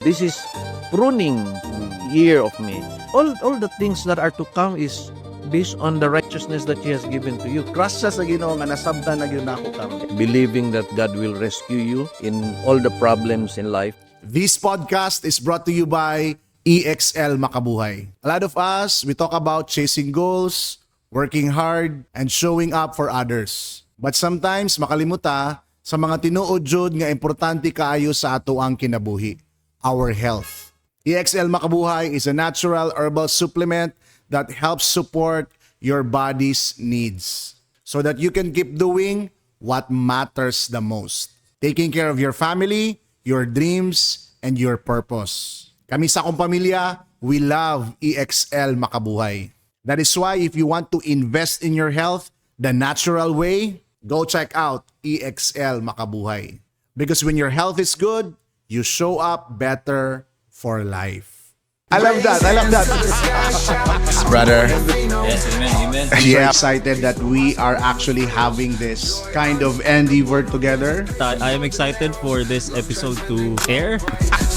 This is pruning year of me. All the things that are to come is based on the righteousness that He has given to you. Trust sa Ginoo nga nasabtan na gyud nako karon. Believing that God will rescue you in all the problems in life. This podcast is brought to you by EXL Makabuhay. A lot of us, we talk about chasing goals, working hard, and showing up for others. But sometimes makalimuta sa mga tinuod jud nga importante kaayo sa ato ang kinabuhi, our health. EXL Makabuhay is a natural herbal supplement that helps support your body's needs so that you can keep doing what matters the most. Taking care of your family, your dreams, and your purpose. Kami sa akong pamilya, we love EXL Makabuhay. That is why if you want to invest in your health the natural way, go check out EXL Makabuhay. Because when your health is good, you show up better for life. I love that. Brother. Yes, amen. Yeah, excited that we are actually having this kind of endeavor together. I am excited for this episode to air.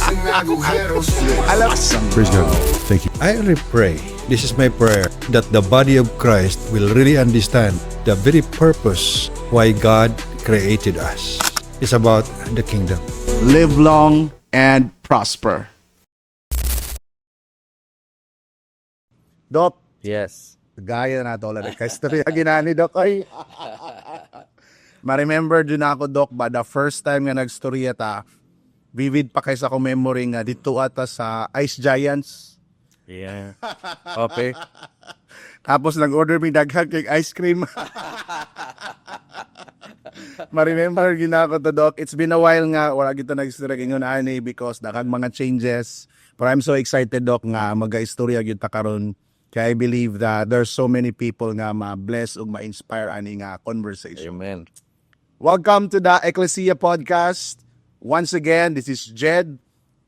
I love Praise God. Thank you. I really pray, this is my prayer, that the body of Christ will really understand the very purpose why God created us. It's about the kingdom. live long and prosper. Dok, Yes. gaya na ito ulit. Kastorya ginani, Dok. Ay. Ma-remember din ako, Dok, ba the first time nga nagstorya ta, vivid pa kaysa ko memory nga dito ata sa Ice Giants. Yeah. Okay. Tapos nag-order mi daghang kay ice cream. Ma-remember gina ko to, Doc. It's been a while nga wala kita nag-istorya ingon ani because daghang mga changes. But I'm so excited, Doc, nga mag-istorya gyud ta karon. Kaya I believe that there's so many people nga ma-bless ug ma-inspire ani nga conversation. Amen. Welcome to the Ecclesia Podcast. Once again, this is Jed,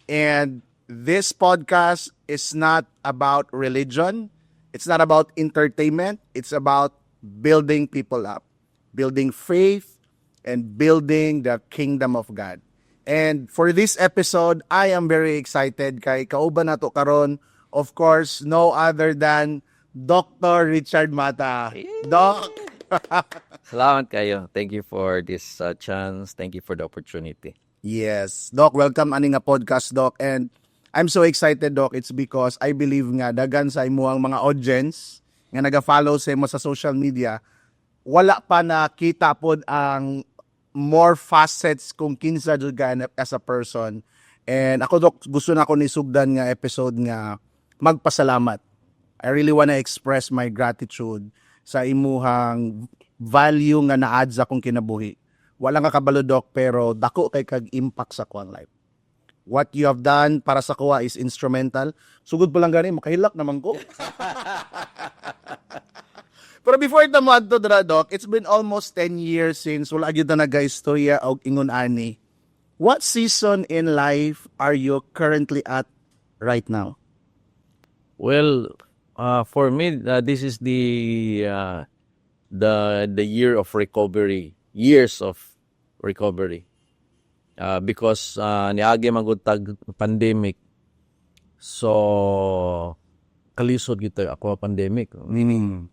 and this podcast is not about religion. It's not about entertainment. It's about building people up, building faith, and building the kingdom of God. And for this episode, I am very excited kay kauban nato karon, of course, no other than Dr. Richard Mata. Doc. Salamat kayo. Thank you for this chance. Thank you for the opportunity. Yes. Doc, welcome ani nga podcast, Doc. And I'm so excited, Doc. It's because I believe nga dagan sa imuang mga audience nga naga-follow sa imo sa social media, wala pa nakita pod ang more facets kung kinsa jud ka as a person. And ako, Doc, gusto na ako ni sugdan nga episode nga magpasalamat. I really wanna express my gratitude sa imuhang value nga na-add sa akong kinabuhi. Wala nga kabalo, Doc, pero dako kay kag impact sa akong life. What you have done para sa kuha is instrumental. Sugod pa lang gani, makahilak naman ko. Pero before ito mo adto dra, Doc, it's been almost 10 years since wala gyud na nag-istorya og ingon ani. What season in life are you currently at right now? Well, for me, this is the year of recovery, years of recovery. Because niagi magutag pandemic. So kalisod kita ako pandemic. Meaning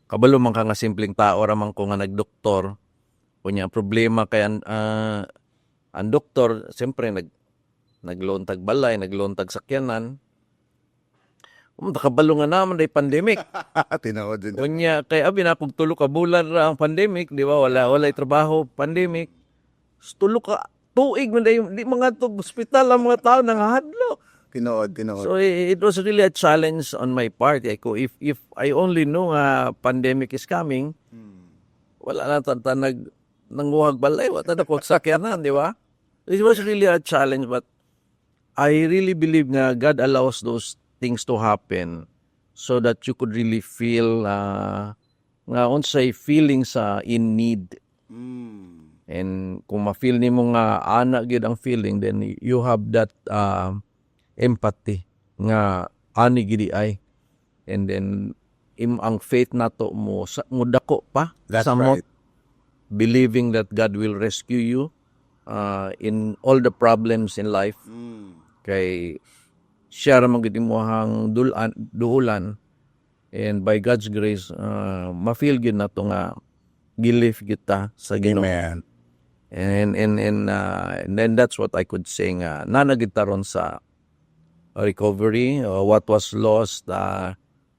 kabalo man ka nga simpleng tao ra man ko nga nagdoktor. Kunya problema kay ang doktor siyempre nagloon tag balay, nagloon tag sakyanan. Kabalo nga naman day pandemic. Tinuod din. Kunya kay abi na kog tulo ka bulan ra ang pandemic, di ba? Wala trabaho, pandemic. Tulo ka tuig man day di mga tug ospital ang mga tao nangahadlok. Tinuod. So it was really a challenge on my part. If I only know pandemic is coming, wala na ta nanguhag balay, wala na ko sakyanan, di ba? It was really a challenge, but I really believe na God allows those things to happen so that you could really feel nga unsay feelings in need. And kung ma-feel nimo nga ana gyud ang feeling, then you have that empathy nga ani gidi ay. And then ang faith nato mo dako pa. That's sa right. Believing that God will rescue you in all the problems in life. Kay siya ra man gid imuhang duhulan, and by God's grace ma-feel gyud nato nga gilift kita sa Ginoo. Amen. And then that's what I could say nga nanagid taron sa recovery. What was lost,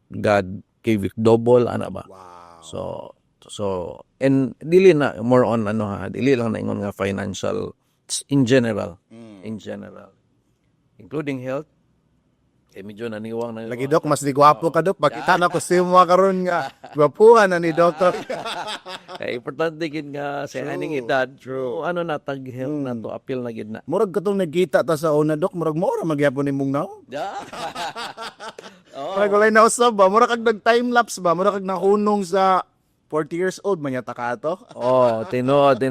God gave it double, ana ba? Wow. So and dili na more on dili lang na ingon nga financial, in general, including health. Medyo naniwang na Lagi Dok, mas di gwapo ka Dok. Pakita na ko si mo karon nga gwapuhan na ni Doktor. Importante gid nga sa aning edad. True. Ano na tag health na to appeal na gid na. Murag katong nagkita ta sa una Dok, murag mo ra magyapon nimong naw. Murag walay na usab ba, murag kag nag time lapse ba, murag kag nahunong sa 40 years old man yata ka to. Tinod.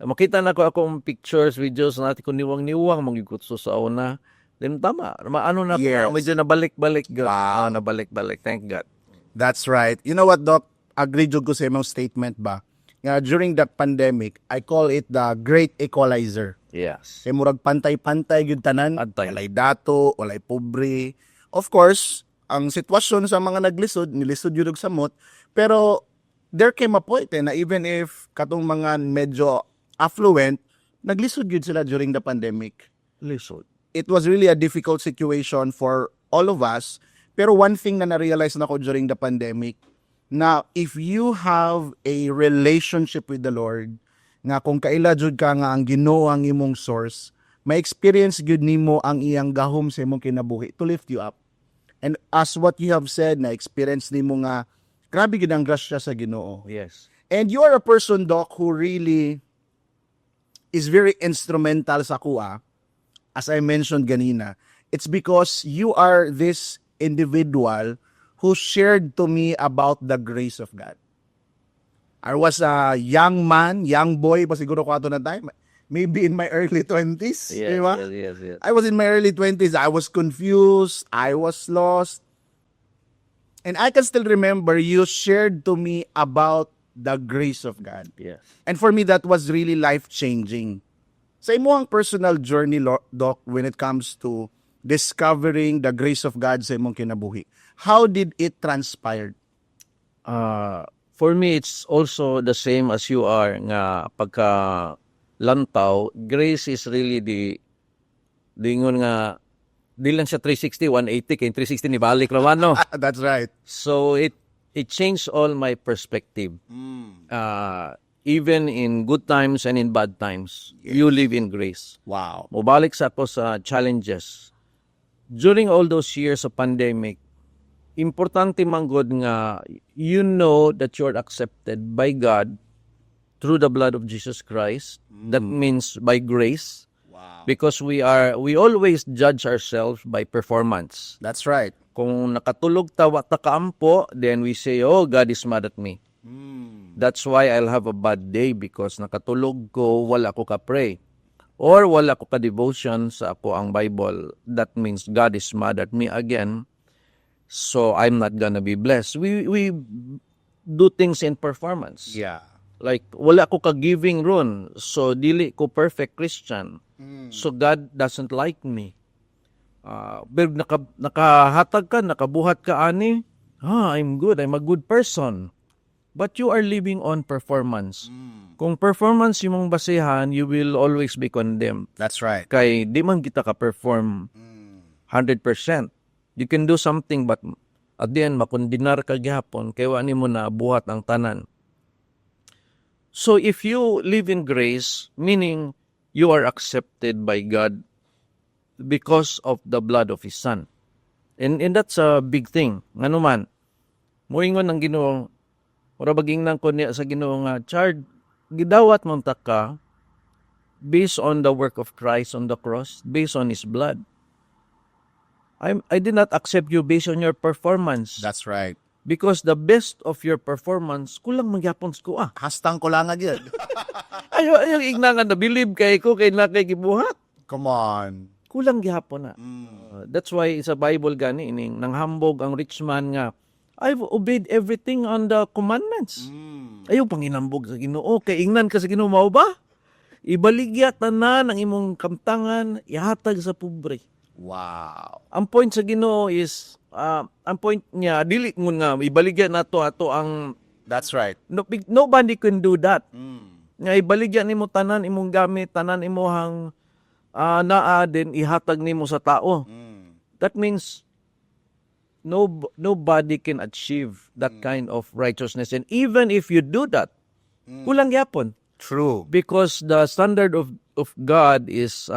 Makita na ko akong pictures, videos natin kung niwang magigutso sa una. Then tama, maano na Yes. medyo nabalik-balik. Wow. Nabalik-balik. Thank God. That's right. You know what, Doc? Agree jud ko sa imong statement ba? Nga during that pandemic, I call it the great equalizer. Yes. Kay murag pantay-pantay gyud tanan. Pantay. Walay dato, walay pobre. Of course, ang sitwasyon sa mga nilisod yun og samot, pero there came a point na even if katong mga medyo affluent, naglisod yun sila during the pandemic. Lisod. It was really a difficult situation for all of us. Pero one thing na na-realize na ko during the pandemic, na if you have a relationship with the Lord, nga kung kaila jud ka nga ang Ginoo ang imong source, may experience gyud nimo ang iyang gahom sa imong kinabuhi to lift you up. And as what you have said, na experience nimo nga grabe gyud ang grasya sa Ginoo. Yes. And you are a person, Doc, who really is very instrumental sa kuha. As I mentioned ganina, it's because you are this individual who shared to me about the grace of God. I was a young boy, pa siguro ko ato na time, maybe in my early 20s. Yes, di ba? yes. I was in my early 20s. I was confused. I was lost. And I can still remember you shared to me about the grace of God. Yes. And for me, that was really life-changing. Sa imong personal journey, Doc, when it comes to discovering the grace of God sa imong kinabuhi, how did it transpire? For me, it's also the same as you are nga pagka lantaw, grace is really the ingon nga di lang siya 360, 180 kay 360 ni balik naman no. That's right. So it changed all my perspective. Even in good times and in bad times, you live in grace. Wow. Mubalik sa ako sa challenges. During all those years of pandemic, importante man God nga you know that you're accepted by God through the blood of Jesus Christ. That means by grace. Wow. Because we always judge ourselves by performance. That's right. Kung nakatulog tawa takaampo, then we say, oh, God is mad at me. That's why I'll have a bad day because nakatulog ko, wala ko ka-pray. Or wala ko ka-devotion sa ako ang Bible. That means God is mad at me again. So I'm not gonna be blessed. We do things in performance. Yeah. Like, wala ko ka-giving ron. So dili ko perfect Christian. So God doesn't like me. Pero nakahatag ka, nakabuhat ka ani, I'm good, I'm a good person. But you are living on performance. Kung performance yung mong basehan, you will always be condemned. That's right. Kay di man kita ka-perform 100%. You can do something but at the end, makondinar ka gihapon, kaya wani mo na buhat ang tanan. So if you live in grace, meaning you are accepted by God because of the blood of His Son. And that's a big thing. Ngano man, moingon ng Ginoo, ora baging nang ko niya sa Ginoo nga, Chard, gidawat mong ka based on the work of Christ on the cross, based on His blood. I did not accept you based on your performance. That's right. Because the best of your performance, kulang magyapon ko Hastang ko lang agad. Ayaw ignangan na believe kay ko kay na kay gibuhat. Come on. Kulang gihapon na. That's why sa Bible gani ining nanghambog ang rich man nga I've obeyed everything on the commandments. Ayaw panginambog sa Ginoo kay ingnan ka sa Ginoo mao ba? Ibaligya tanan ang imong kamtangan ihatag sa pobre. Wow. Ang point sa Ginoo is ang point niya dili ngun nga ibaligyan nato ato ang That's right. nobody can do that. Mm. Nga ibaligyan nimo tanan imong gamit, tanan imong naa din ihatag nimo sa tao. Mm. That means nobody can achieve that kind of righteousness, and even if you do that, kulang gyapon. True. Because the standard of God is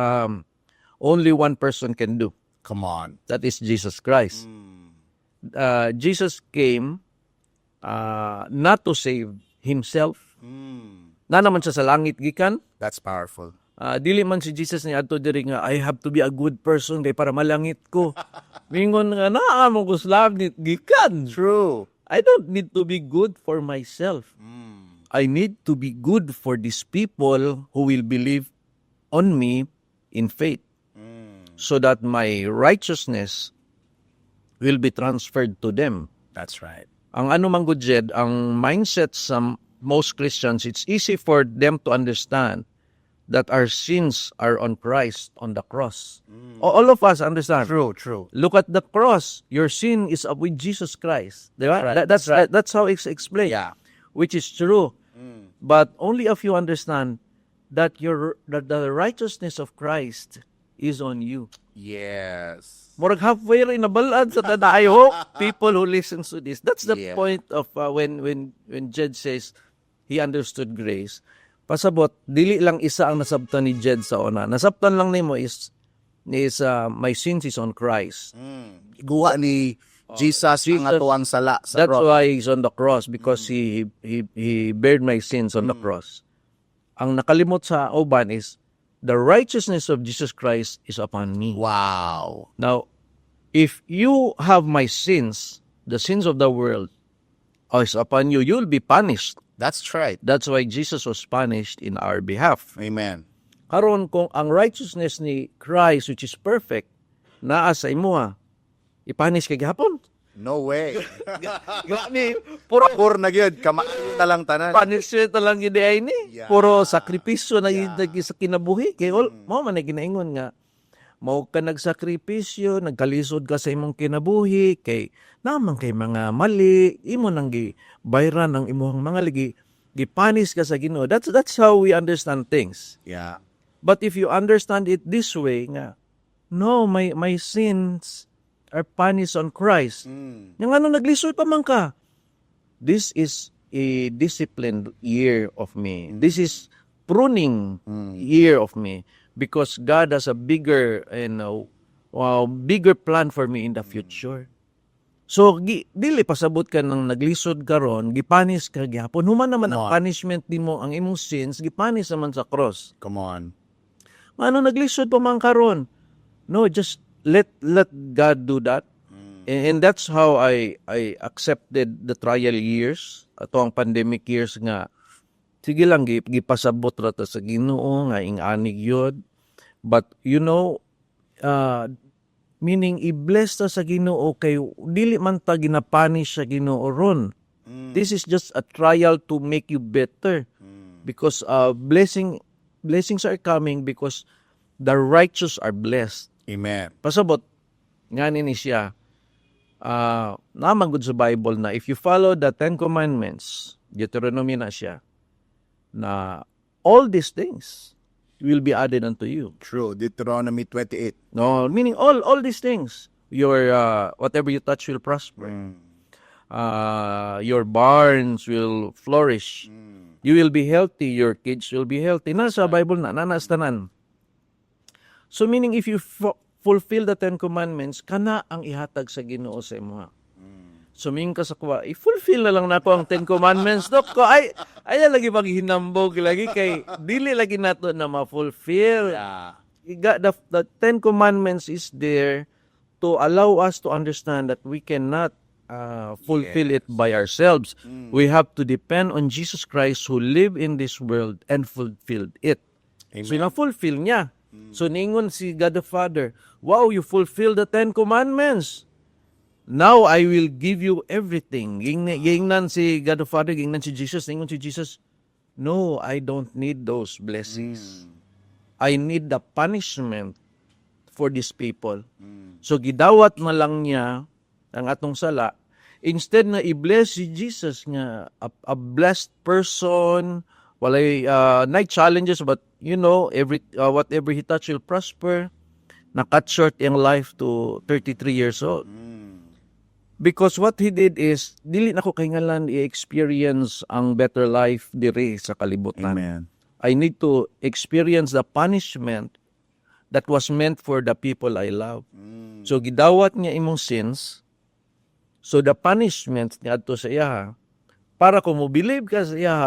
only one person can do. Come on. That is Jesus Christ. Jesus came not to save himself. Na naman siya sa langit gikan. That's powerful. Dili man si Jesus ni adto diri nga I have to be a good person kay para malangit ko. Mingon nga naa mo guslav ni gikan. True. I don't need to be good for myself. I need to be good for these people who will believe on me in faith, so that my righteousness will be transferred to them. That's right. Ang ano man gud jed, ang mindset sa most Christians, it's easy for them to understand that our sins are on Christ on the cross. All of us understand. True. Look at the cross. Your sin is up with Jesus Christ. Diba? Right. That's how it's explained. Yeah. Which is true. But only if you understand that the righteousness of Christ is on you. Yes. Murag halfway rin nabalad sa tada. I hope people who listen to this. That's the Yeah. point of when Jed says he understood grace. Pasabot, dili lang isa ang nasabtan ni Jed sa una. Nasabtan lang nimo is my sins is on Christ. Guwa ni Jesus ang atuang sala sa That's cross. why he's on the cross, because he bared my sins on the cross. Ang nakalimot sa uban is the righteousness of Jesus Christ is upon me. Wow. Now, if you have my sins, the sins of the world is upon you, you'll be punished. That's right. That's why Jesus was punished in our behalf. Amen. Karon kung ang righteousness ni Christ, which is perfect, naa sa imuha, ipanish kay gihapon. No way. Grabe, puro Pur na gyud, kamaayo na lang tanan. punishment na lang yun ay ni. Yeah. Puro sakripisyo na yun sa kinabuhi. Kaya mo man na ginaingon nga, mao ka nagsakripisyo, nagkalisod ka sa imong kinabuhi, kay naman kay mga mali, imo nang gibayran ng imong mga ligi, gipanis ka sa Ginoo. That's how we understand things. Yeah. But if you understand it this way nga, no, my sins are punished on Christ. Yang ano naglisod pa man ka. This is a disciplined year of me. This is pruning year of me, because God has a bigger bigger plan for me in the future. So dili pasabot ka nang naglisod karon, gipanis ka gyapon. Human naman ang punishment nimo, ang imong sins gipanis naman sa cross. Come on. Ano naglisod pa man karon? No, just let God do that. And that's how I accepted the trial years, ato ang pandemic years nga. Sige lang gipasabot ra ta sa Ginoo nga inganig yun. But meaning i-bless ta sa Ginoo kay dili man ta ginapanish sa Ginoo ron. This is just a trial to make you better. Because blessings are coming because the righteous are blessed. Amen. Pasabot, nga ni siya, naman good sa Bible na if you follow the Ten Commandments, Deuteronomy na siya, na all these things will be added unto you. True. Deuteronomy 28. No, meaning all these things, your whatever you touch will prosper. Your barns will flourish. You will be healthy. Your kids will be healthy. Nasa Bible na, nanas tanan. So meaning if you fulfill the Ten Commandments, kana ang ihatag sa Ginoo sa imuha. So meaning ka sa kuwa, i-fulfill na lang nako ang Ten Commandments. Dok ko, ay lagi maghinambog lagi kay dili lagi nato na ma-fulfill. The Ten Commandments is there to allow us to understand that we cannot fulfill it by ourselves. We have to depend on Jesus Christ who lived in this world and fulfilled it. So na-fulfill niya. So ningon si God the Father, wow, you fulfill the Ten Commandments. Now I will give you everything. Gingnan si God the Father, gingnan si Jesus, ningon si Jesus, no, I don't need those blessings. I need the punishment for these people. So gidawat na lang niya ang atong sala instead na i-bless si Jesus nga a blessed person, walay night challenges, but every whatever he touch will prosper. Nakat short yung life to 33 years old. Because what he did is, dili na ko kahingalan i-experience ang better life diri sa kalibutan. Amen. I need to experience the punishment that was meant for the people I love. So, gidawat niya imong sins. So, the punishment niya ato sa iya, para kung mo-believe ka sa iya,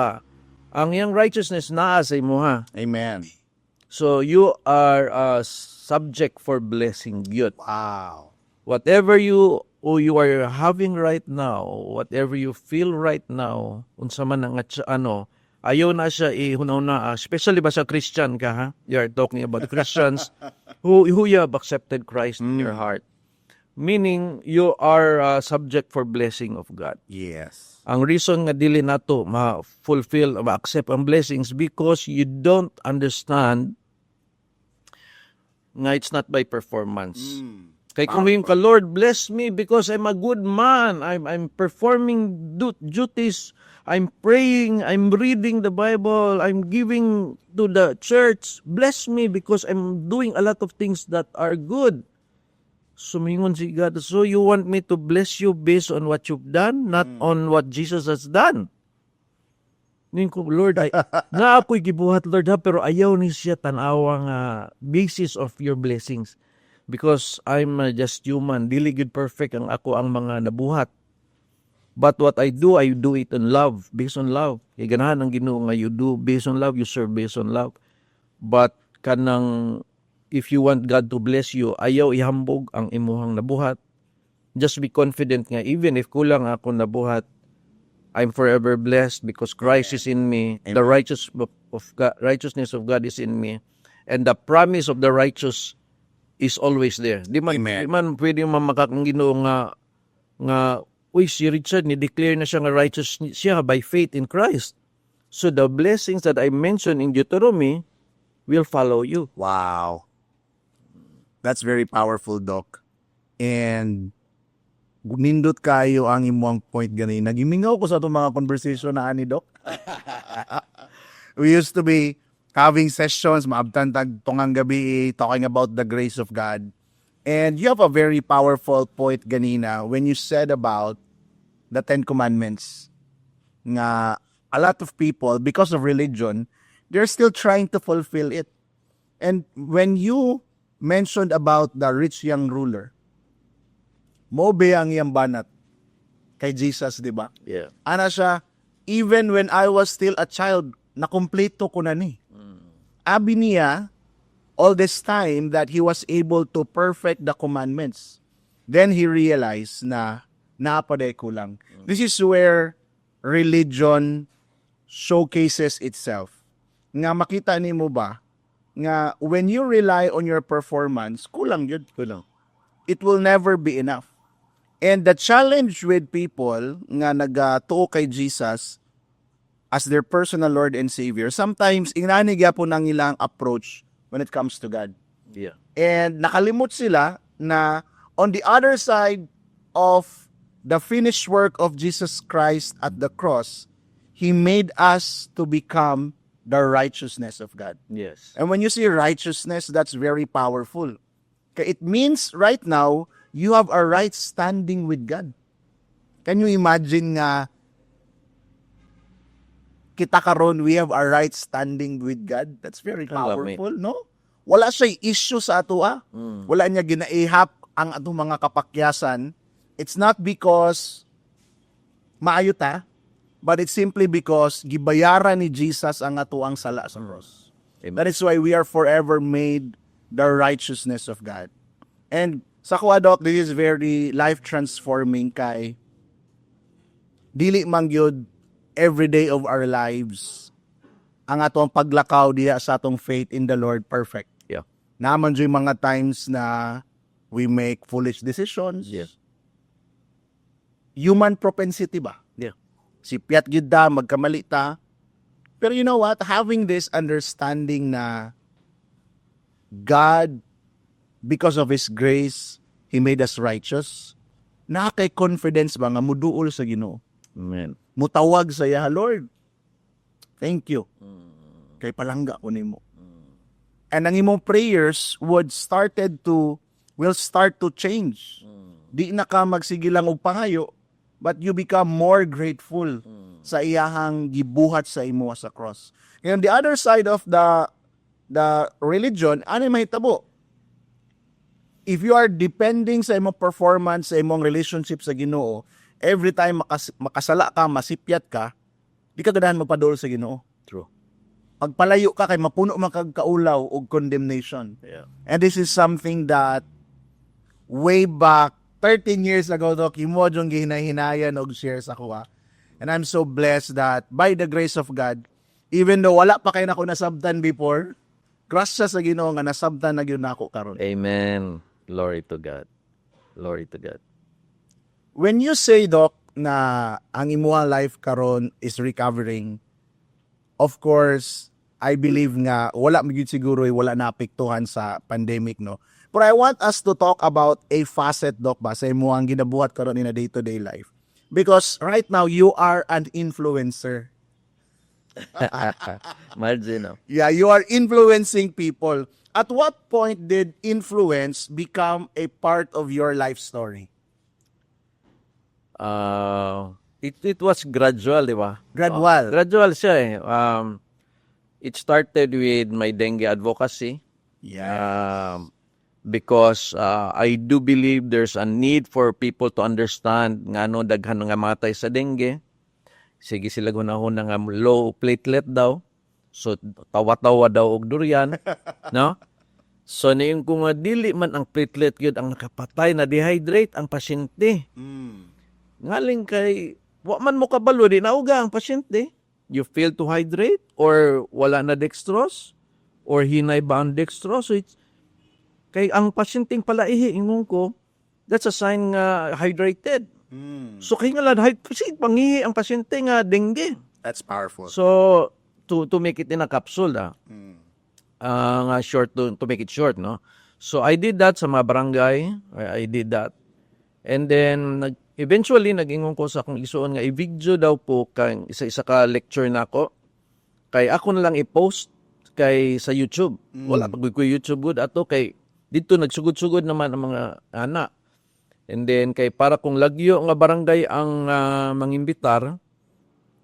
ang iyang righteousness naa sa imo ha. Amen. So, you are subject for blessing yun. Wow. Whatever you are having right now, whatever you feel right now, unsa man ang ayaw na siya ihunaw na, especially ba sa Christian ka ha? You are talking about Christians who you have accepted Christ in your heart. Meaning, you are subject for blessing of God. Yes. Ang reason nga dili nato ma-fulfill, ma-accept ang blessings because you don't understand nga it's not by performance. Kay kung yung ka, Lord, bless me because I'm a good man. I'm performing duties. I'm praying. I'm reading the Bible. I'm giving to the church. Bless me because I'm doing a lot of things that are good. Sumingon si God, so you want me to bless you based on what you've done, not on what Jesus has done. Ning ko, Lord, nga ako'y gibuhat, Lord, ha, pero ayaw ni siya tanawang basis of your blessings. Because I'm just human. Dili good perfect ang ako ang mga nabuhat. But what I do it in love, based on love. Kaya ganahan ang Ginoo nga you do based on love, you serve based on love. But kanang, if you want God to bless you, ayaw ihambog ang imuhang nabuhat. Just be confident nga, even if kulang ako nabuhat, I'm forever blessed because Christ is in me. Amen. The righteousness of God is in me. And the promise of the righteous is always there. Di man pwede mamakakang Ginoo nga uy, si Richard, ni-declare na siya nga righteous siya by faith in Christ. So the blessings that I mentioned in Deuteronomy will follow you. Wow. That's very powerful, Doc. And nindot kayo ang imong point gani. Nagimingaw ko sa itong mga conversation na ani, Doc. We used to be having sessions, maabtan tag tungang gabi, talking about the grace of God. And you have a very powerful point ganina when you said about the Ten Commandments. Nga a lot of people, because of religion, they're still trying to fulfill it. And when you mentioned about the rich young ruler, mo be ang iyang banat kay Jesus, di ba? Yeah. Ana siya, even when I was still a child, nakumpleto ko na ni. Abi niya, all this time that he was able to perfect the commandments. Then he realized na napaday ko lang. This is where religion showcases itself. Nga makita ni mo ba, nga when you rely on your performance, kulang yun. Kulang. It will never be enough. And the challenge with people nga nagatuo kay Jesus as their personal Lord and Savior, sometimes inanigya po ng ilang approach when it comes to God. Yeah. And nakalimot sila na on the other side of the finished work of Jesus Christ at the cross, He made us to become the righteousness of God. Yes. And when you see righteousness, that's very powerful. It means right now, you have a right standing with God. Can you imagine nga kita karon we have a right standing with God? That's very powerful, no? Wala siya issue sa ato Wala niya ginaihap ang atong mga kapakyasan. It's not because maayo ta, but it's simply because gibayaran ni Jesus ang ato ang sala sa cross. That is why we are forever made the righteousness of God. And sa kuha, Doc, this is very life-transforming kay dili man gyud every day of our lives ang atong paglakaw diha sa atong faith in the Lord perfect. Yeah. Naman dyo'y mga times na we make foolish decisions. Yes. Human propensity ba? Yeah. Si piat gyud da, magkamali ta. Pero you know what? Having this understanding na God because of His grace, He made us righteous. Nakakay confidence ba nga muduol sa Ginoo? Amen. Mutawag sa iya, Lord, thank you. Kay palangga ko nimo. And ang imong prayers will start to change. Di na ka magsigilang og pangayo, but you become more grateful sa iyahang gibuhat sa imo sa cross. And the other side of the religion, ano mahitabo? If you are depending sa imong performance, sa imong relationship sa Ginoo, every time makasala ka, masipyat ka, di ka ganahan magpadol sa Ginoo. True. Pagpalayo ka kay mapuno man kag kaulaw og condemnation. Yeah. And this is something that way back 13 years ago Doc, imo jung gihinahinayan og share sa kuha. And I'm so blessed that by the grace of God, even though wala pa kay nako nasabtan before, grasya sa Ginoo nga nasabtan na gyud nako karon. Amen. Glory to God. Glory to God. When you say, Doc, na ang imuha life karon is recovering, of course, I believe nga wala magyud siguro wala naapektuhan sa pandemic, no? But I want us to talk about a facet, Doc, ba sa imuhang ginabuhat karon in a day-to-day life. Because right now you are an influencer. Imagine, no? Yeah, you are influencing people. At what point did influence become a part of your life story? It was gradual, di ba? Gradual. Gradual siya eh. It started with my dengue advocacy. Because I do believe there's a need for people to understand nga no daghan nga matay sa dengue. Sige sila gunahon nga low platelet daw. So tawa-tawa daw og durian, no? So niing kung dili man ang platelet gyud ang nakapatay na dehydrate ang pasyente. Ngaling kay wa man mo kabalo di nauga ang pasyente. You fail to hydrate or wala na dextrose or hinay ba ang dextrose. So it's, kay ang pasyenteng palaihi ingon ko, that's a sign nga hydrated. So kay nga lang kasi pangihi ang pasyente nga dengue. That's powerful. So to make it in a capsule nga short to make it short, no? So I did that sa mga barangay. I did that. And then eventually nag-ingon ko sa akong isuon nga i-video daw po kay isa-isa ka lecture nako. Kay ako na lang i-post kay sa YouTube. Wala pag ko YouTube good ato kay dito nagsugod-sugod naman ang mga anak. And then kay para kung lagyo nga barangay ang mangimbitar,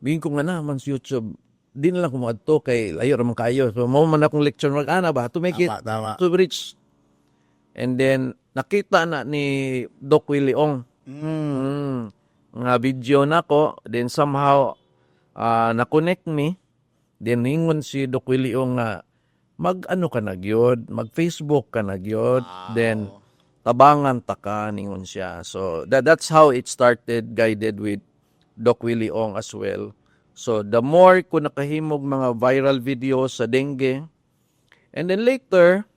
bigin ko nga naman sa YouTube. Di na lang kumadto kay layo raman kayo. So mo man akong lecture mag-ana ba to make it Tama. to reach. And then nakita na ni Doc Willie Ong nga video nako, then somehow na-connect me. Then hingon si Doc Willie Ong nga mag-ano ka na gyud, mag-Facebook ka na gyud. Then tabangan ta ka ningon siya. So that's how it started, guided with Doc Willie Ong as well. So the more ko nakahimog mga viral videos sa dengue, and then later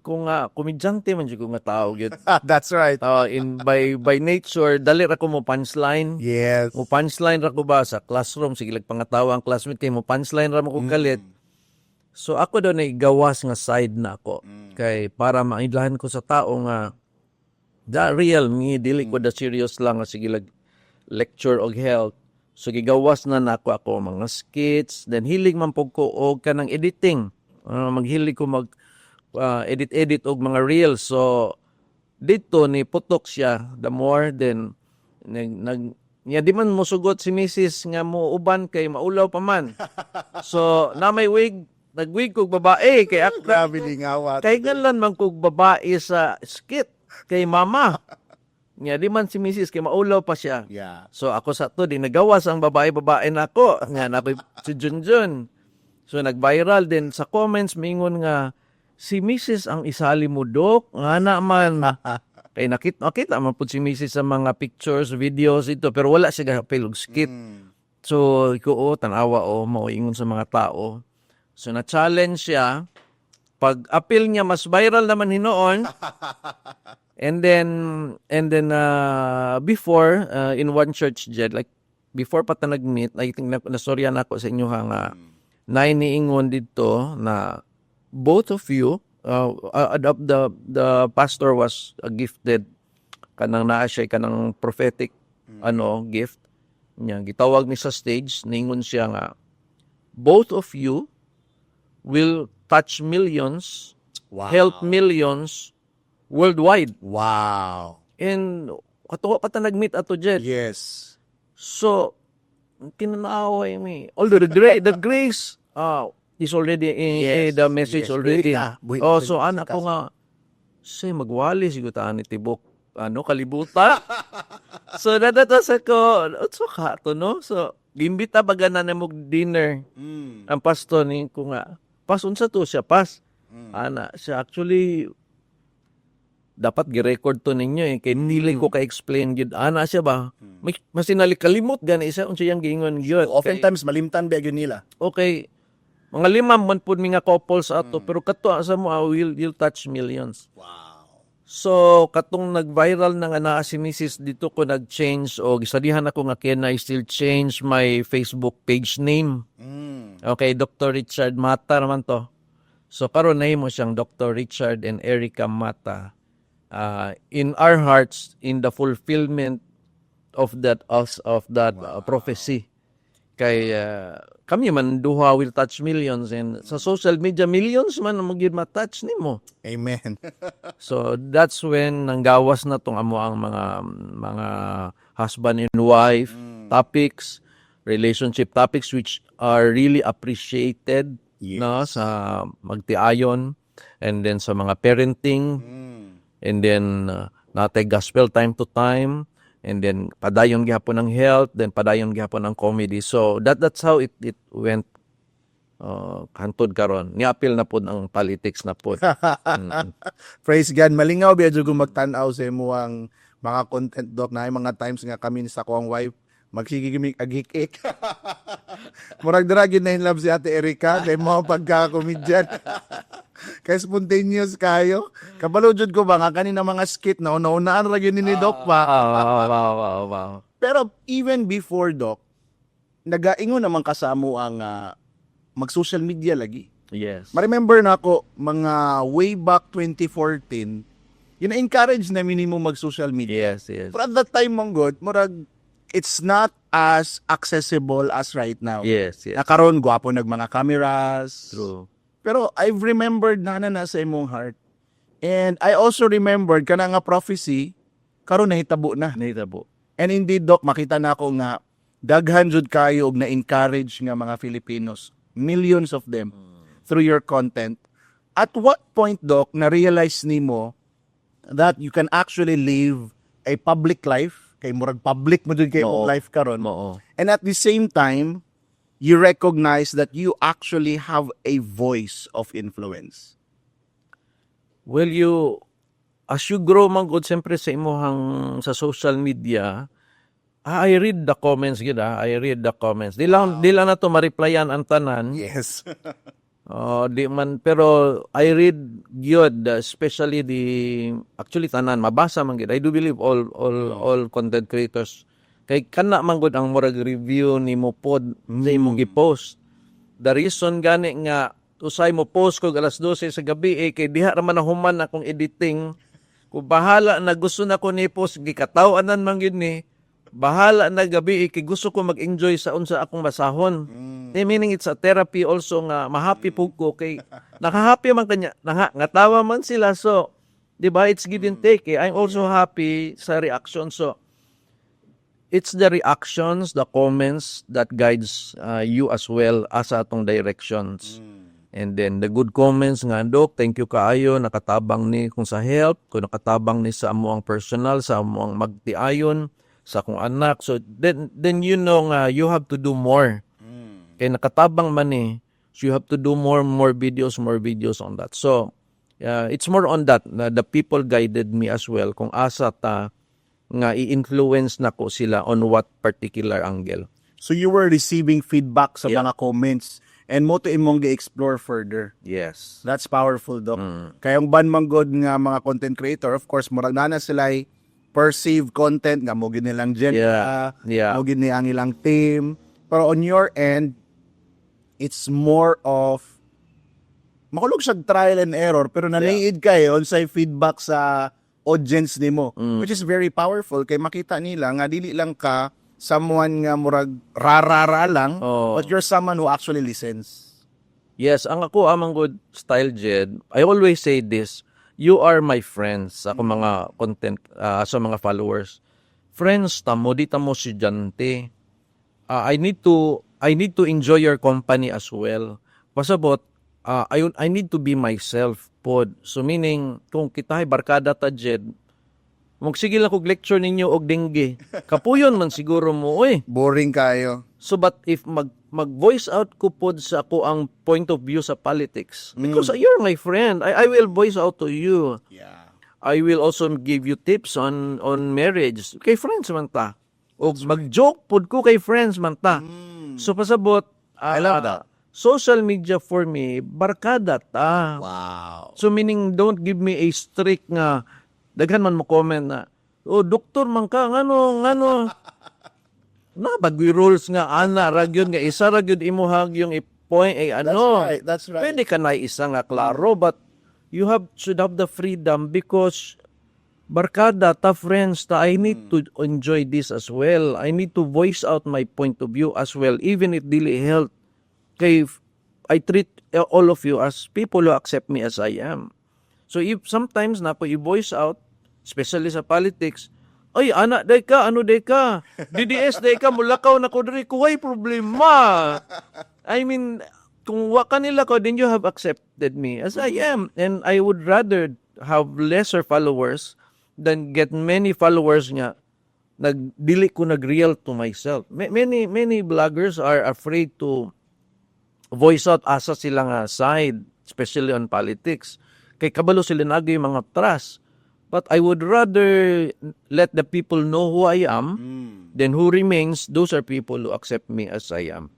kung komedyante man jud ko nga tao gyud. That's right. By nature dali ra ko mo punchline. Yes. Mo punchline ra ko ba sa classroom sige pangatawa ang classmate kay mo punchline ra mo ko kalit. So ako daw na igawas nga side na ako kay para maidlahan ko sa tao nga the real me dili ko the serious lang nga sige lecture og health. So gigawas na nako ako mga skits, then hilig man pug ko og kanang editing. Maghilig ko mag edit og mga reels. So dito ni putok siya the more then niya di man mosugot si Mrs. nga mo uban kay maulaw pa man. So na may wig nagwig kog babae kay Grabe ni ngawat. kay ganlan man kog babae sa skit kay mama. Nya di man si Mrs. kay maulaw pa siya. Yeah. So ako sa to di nagawas ang babae nako nga nakoy si Junjun. So nag-viral din sa comments mingon nga si Mrs. ang isali mo Dok nga naman. Kay nakita man pud si Mrs. sa mga pictures, videos ito pero wala siya gapilog skit. So iko tanawa mao ingon sa mga tao. So na-challenge siya. Pag appeal niya mas viral naman hinoon. And then before in one church jed like before pa ta nag-meet I think nastorya na ako sa inyo nga nainiingon dito na both of you the pastor was gifted kanang naa siya kanang prophetic gift niya. Gitawag ni sa stage, ningon siya nga, both of you will touch millions, help millions worldwide. Wow. And katuwa pa ta nag-meet ato jet. Yes. So, kinanaaway mi. Although the grace is already in the message Yes. already. Buhit Oh, so anak ko nga, say magwali siguro taan ni tibok kalibutan. So nadatasan ko, so kato no. So gimbita baga na mog dinner. Ang pastor ni ko nga, pas unsa to siya pas. Ana siya actually dapat gi-record to ninyo kay nili ko ka-explain gid ana siya ba. Masinali kalimot gani isa unsa yang giingon gyud. Oftentimes, malimtan ba yun nila? Okay. Mga 5 man pud mga couples ato pero kato sa mo will touch millions. Wow. So katong nag-viral na nga naa si Mrs. dito ko nag-change o gisadihan ako nga kaya I still change my Facebook page name. Okay, Dr. Richard Mata naman to. So karon nahimo siyang Dr. Richard and Erica Mata. In our hearts, in the fulfillment of that prophecy. Kay kami man duha will touch millions and sa social media millions man mo gid ma-touch nimo. Amen. So that's when nanggawas na tong amo ang mga husband and wife topics, relationship topics which are really appreciated no sa magtiayon and then sa mga parenting and then natay gospel time to time and then padayon gihapon ng health, then padayon gihapon ng comedy. So that's how it went hantod karon. Niapil na pod ang politics na pod. Praise God. Malingaw ba dyan kung magtanaw sa imo ang mga content, Doc, na mga times nga kami sa kuang wife, magsigigimik aghik-ik. Murag dragin na in love si Ate Erica, kay mga pagkakomedyan. Kay spontaneous kayo. Kabalo jud ko ba nga kanina mga skit na una-unaan ra gyud ni Doc pa. Wow. Pero even before, Doc, nagaingon naman kasamo ang mag-social media lagi. Yes. Ma-remember na ako, mga way back 2014, encourage na minimum mag-social media. Yes. But at that time, Monggod, murag, it's not as accessible as right now. Yes. Nakaroon, gwapo nag mga cameras. True. Pero I've remembered na sa imong heart. And I also remembered ka nga prophecy, karon nahitabo na. Nahitabo. And indeed, Doc, makita na ako nga, daghan jud kayo og na-encourage nga mga Filipinos. Millions of them through your content. At what point, Doc, na-realize nimo that you can actually live a public life, kay murag public mo jud kay Oo. life karon. Oo. And at the same time, you recognize that you actually have a voice of influence. Well, as you grow man good siyempre sa imuhang sa social media, I read the comments gid I read the comments. Di lang na to ma-replyan ang tanan. Yes. Di man pero I read gyud especially actually tanan mabasa man gid. I do believe all content creators kay kana man gud ang murag review nimo pod sa imong gi-post. The reason gani nga usay mo post ko alas 12 sa gabi kay diha ra man human akong editing. Kung bahala na gusto na ko ni post gikataw-anan man gyud ni. Bahala na gabi kay gusto ko mag-enjoy sa unsa akong basahon. Meaning it's a therapy also nga mahappy po ko kay nakahappy man kanya nga tawa man sila so di ba it's give and take I'm also happy sa reaction so it's the reactions, the comments that guides you as well as atong directions. And then the good comments nga, Dok, thank you kaayo, nakatabang ni kung sa help, kung nakatabang ni sa amuang personal, sa amuang magtiayon, sa akong anak. So then you know nga, you have to do more. Kaya nakatabang man so you have to do more videos on that. So it's more on that. The people guided me as well kung asa ta nga i-influence na ko sila on what particular angle. So you were receiving feedback sa Yeah. mga comments and mo to imong gi-explore further. Yes. That's powerful, Doc. Kaya yung ban manggod nga mga content creator, of course, murag na sila perceive content nga mo gid nilang Yeah. mo gid ni ang ilang team. Pero on your end, it's more of makulog siya trial and error pero naniid ka unsay feedback sa audience nimo, which is very powerful kay makita nila nga dili lang ka someone nga murag rarara lang, Oh. but you're someone who actually listens. Yes, ang ako amang good style, Jed. I always say this, you are my friends, ako mga content, sa mga followers. Friends, tamo, di tamo si Jante. I need to enjoy your company as well. Pasabot, I need to be myself pod. So meaning, kung kita ay barkada ta, Jed, magsigil ako lecture ninyo og dengge. Kapuyon man siguro mo, oy. Boring kayo. So but if mag-voice out ko pod sa ako ang point of view sa politics, because you're my friend, I will voice out to you. Yeah. I will also give you tips on marriage. Kay friends man ta. O mag-joke pod ko kay friends man ta. So pasabot, I love that. Social media for me, barkada ta. Wow. So meaning, don't give me a strict nga, daghan man mo comment na, oh, doktor man ka, ngano. Na, bagoy rules nga, ana, ragyod nga, isa ragyod imuhag yung point, That's right. Pwede ka na isa nga, klaro, but you should have the freedom because barkada, ta friends, ta, I need to enjoy this as well. I need to voice out my point of view as well, even if dili health. Kay I treat all of you as people who accept me as I am. So if sometimes na po i-voice out, especially sa politics, ay anak day ka, ano day ka, DDS day ka, mulakaw na ko diri, kuhay problema. I mean, kung wa kanila ko, then you have accepted me as I am. And I would rather have lesser followers than get many followers nga dili ko nag-real to myself. Many bloggers are afraid to voice out asa sila nga side, especially on politics. Kay kabalo sila nagay mga trust. But I would rather let the people know who I am, then who remains, those are people who accept me as I am.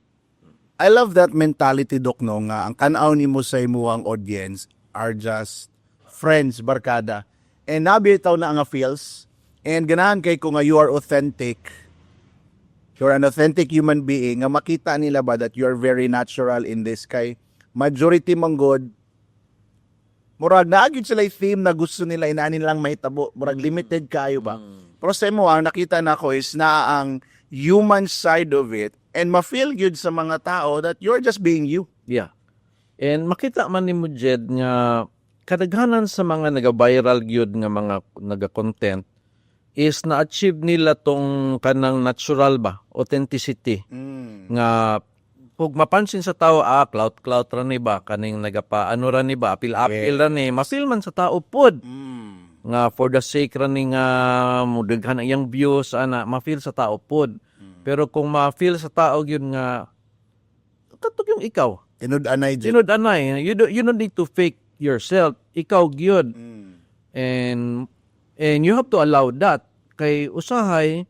I love that mentality, Dok, no, nga ang kanaw nimo sa imuhang audience are just friends, barkada. And nabitaw na nga feels, and ganahan kay ko nga you are authentic. You're an authentic human being, nga makita nila ba that you're very natural in this kay majority mong good. Murag naagid sila yung theme na gusto nila, inaanin lang mahitabo. Murag limited kayo ba? Pero sa mo, ang nakita na ko is na ang human side of it and ma-feel good sa mga tao that you're just being you. Yeah. And makita man ni mo, Jed, nga kadaghanan sa mga naga-viral gyud nga mga naga-content is na-achieve nila tong kanang natural ba, authenticity. Nga kung mapansin sa tao, clout ra ni ba, kaning nagapa, ano ra ni ba, apil ra ni, mafeel man sa tao pod. Nga for the sake ra ni nga, mudaghan ang iyang views, mafeel sa tao pod. Pero kung mafeel sa tao yun nga, katog yung ikaw. Tinud-anay, Jed. Tinud-anay. You don't need to fake yourself. Ikaw gyud. And you have to allow that. Kay usahay,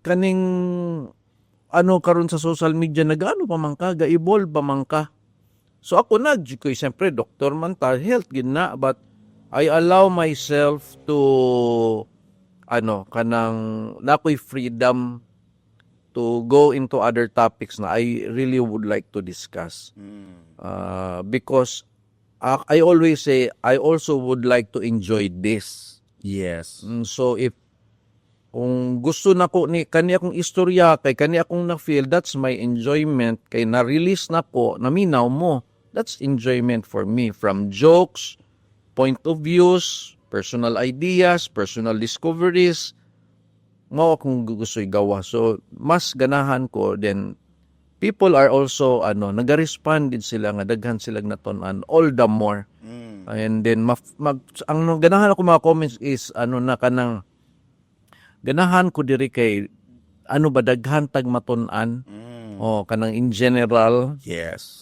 kaning karon sa social media, nag-ano pa man ka, ga-evolve pa man ka. So ako ko'y siyempre, doktor man ta, health gina, but I allow myself to, nako'y freedom to go into other topics na I really would like to discuss. Because I always say, I also would like to enjoy this. Yes. So if kung gusto na ko ni kani akong istorya, kay kani akong na-feel, that's my enjoyment. Kay na-release na ko, naminaw mo. That's enjoyment for me. From jokes, point of views, personal ideas, personal discoveries, mao akong gusto igawa. So, mas ganahan ko, then people are also, nag-respond din sila, nga daghan silang natunan, all the more. And then, ang ganahan ako mga comments is, kanang, ganahan ko diri kay, daghan tag matunan, kanang in general. Yes.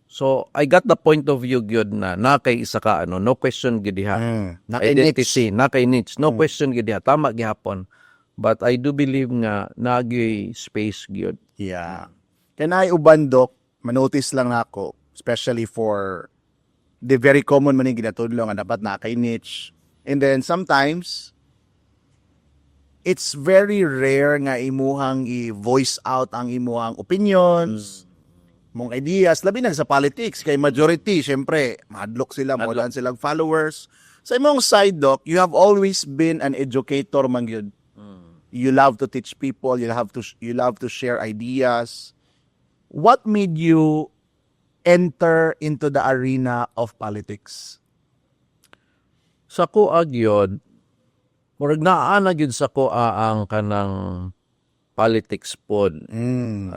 So I got the point of view gyud na kay isa ka no question gid diha. Identity, kay niche, no question gid diha, tama gihapon. But I do believe nga nagay space gyud. Yeah. Kanay uban, Dok, manotice lang nako, especially for the very common man yung ginatudlo nga dapat na kay niche. And then sometimes it's very rare nga imuhang i-voice out ang imuhang opinions, mong ideas, labi na sa politics, kay majority, syempre, madlock sila, mo lang silang followers. Sa imong side, Doc, you have always been an educator, man yun. You love to teach people, you love to share ideas. What made you enter into the arena of politics? Sa kuag yun, murag naana gyud sa kuha ang kanang politics pod.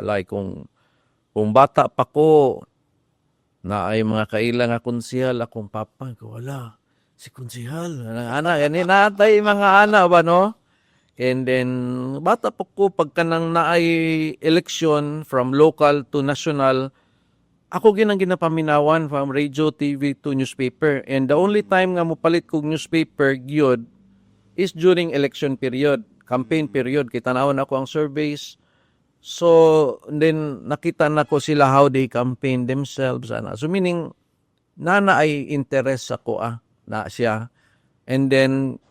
Like kung bata pa ko, na ay mga kailang nga konsihal, akong papa, ko wala, si konsihal, ana, yan natay mga ana ba, no? And then, bata pa ko, pagka nang naay election from local to national, ako ginang ginapaminawan from radio, TV to newspaper. And the only time nga mo palit kog newspaper, gyud, is during election period, campaign period. Kitanawon ako ang surveys. So, then nakita na ko sila how they campaign themselves. Ana. So, meaning, nana ay interest ako na siya. And then,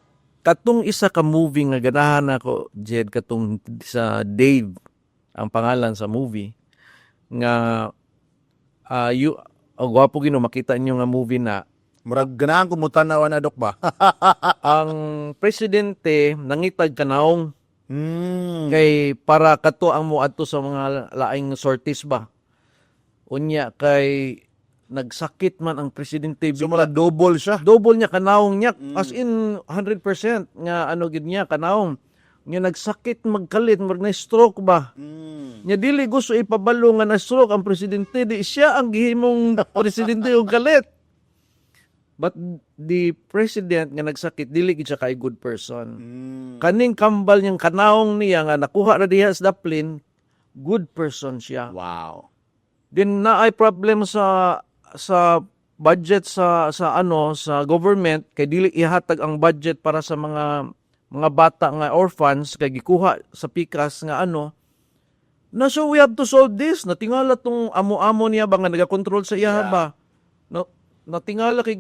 katong isa ka movie nga ganahan ako, Jed, katong sa Dave, ang pangalan sa movie, nga, gwapo gino, makita nyo nga movie na, Murag ganahan ko mo tanaw na, Doc, ba? ang presidente nangitag kanaong kay para kato ang mo adto sa mga laing sorties ba. Unya kay nagsakit man ang presidente. So, mura double siya. Double niya kanaong niya as in 100% nga ano gid niya kanaong. Nga nagsakit magkalit mag na stroke ba. Nya dili gusto ipabalo nga na stroke ang presidente, di siya ang gihimong presidente og kalit. But the president nga nagsakit, dili gid siya kay good person. Kaning kambal niyang kanaong niya nga nakuha na diha sa daplin, good person siya. Wow. Then naay problem sa budget sa government kay dili ihatag ang budget para sa mga bata nga orphans kay gikuha sa pikas nga ano. Na so we have to solve this. Natingala tong amo-amo niya ba nga nagakontrol sa iya ba? No, natingala kay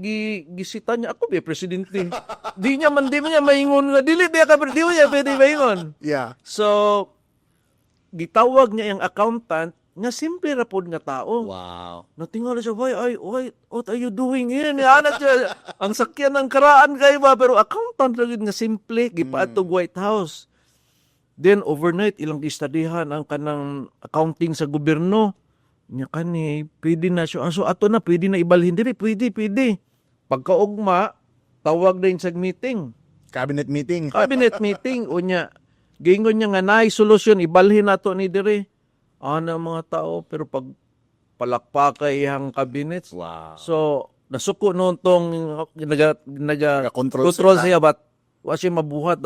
gisita niya ako ba presidente. di niya maingon nga dili ba ka di niya pwede maingon. Yeah. So gitawag niya yung accountant nga simple ra pod nga tao. Wow. Natingala siya, why, what are you doing here? Anak siya, ang sakyan ng karaan kayo ba? Pero accountant lang yun nga simple, gipaatog White House. Then overnight, ilang istadihan ang kanang accounting sa gobyerno. Nya kani, pwede na siya. So ato na, pwede na ibalhin. Dili, pwede. Pagkaugma, tawag na yun sa meeting. Cabinet meeting. Cabinet meeting. Unya, gingon niya nga naay solusyon, ibalhin nato ni dire. Ana mga tao, pero pag palakpakay ang cabinets. Wow. So, nasuko noon tong Control control siya, but wa siya mabuhat.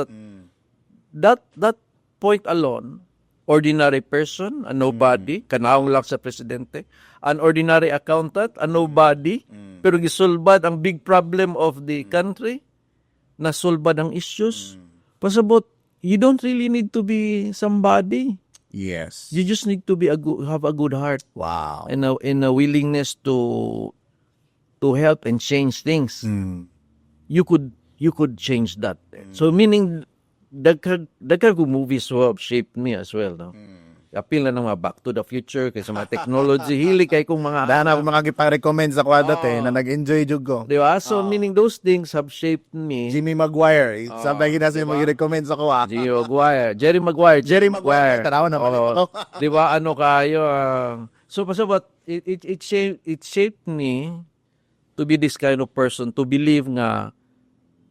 That point alone, ordinary person, a nobody, kanaong lang sa presidente, an ordinary accountant, a nobody, pero gisulbad ang big problem of the country, nasulbad ang issues. Pasabot, you don't really need to be somebody. Yes. You just need to have a good heart Wow. and a willingness to help and change things. You could change that. So meaning dagkag ko movies who have shaped me as well, no. Apil na ng mga Back to the Future kaysa mga technology hili kay kung mga Dana ako mga gipa-recommend sa kwada na nag-enjoy jud ko. di ba? So meaning those things have shaped me. Jimmy Maguire. Sabay ginasa yung mag-recommend sa kuha. Jerry Maguire. Taraw na Oo. Di ba ano kayo? So pasabot it shaped me to be this kind of person, to believe nga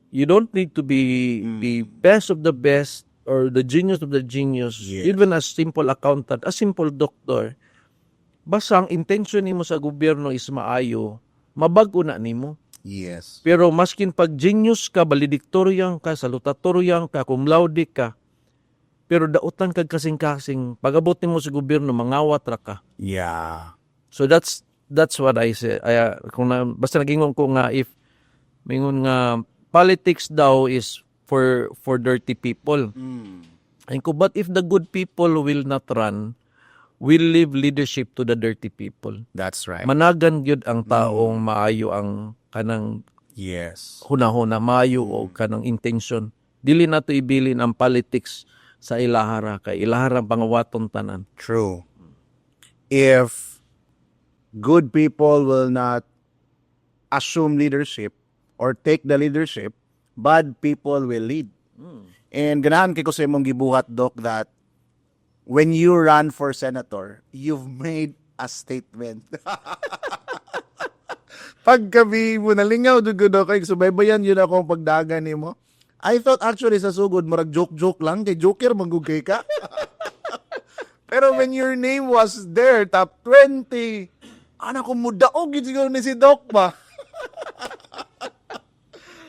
you don't need to be the best of the best or the genius of the genius, even a simple accountant, a simple doctor. Basta ang intention nimo sa gobyerno is maayo, mabag-o na nimo. Yes. Pero maskin pag genius ka, valedictorian ka, salutatorian ka, cum laude ka, pero dautan kag kasing-kasing, pag-abot nimo sa gobyerno, mangawat ra ka. Yeah. So that's what I say. Basta nagingon ko nga if mingon nga politics daw is for dirty people. And ko, but if the good people will not run, will leave leadership to the dirty people. That's right. Managan gyud ang taong maayo ang kanang Yes. hunahuna, maayo o kanang intention. Dili na to ibilin ang politics sa ilahara kay ilahara pangawaton tanan. True. If good people will not assume leadership or take the leadership, bad people will lead. And ganahan kay ko sa imong gibuhat, Doc, that when you run for senator, you've made a statement. Pagkabi mo, nalingaw dugo, Doc, kay subaybayan yun akong pagdagan ni mo. I thought actually sa sugod, marag joke-joke lang, kay joker, manggugay ka. Pero when your name was there, top 20, anak ko mo daog, yun siguro ni si Doc ba?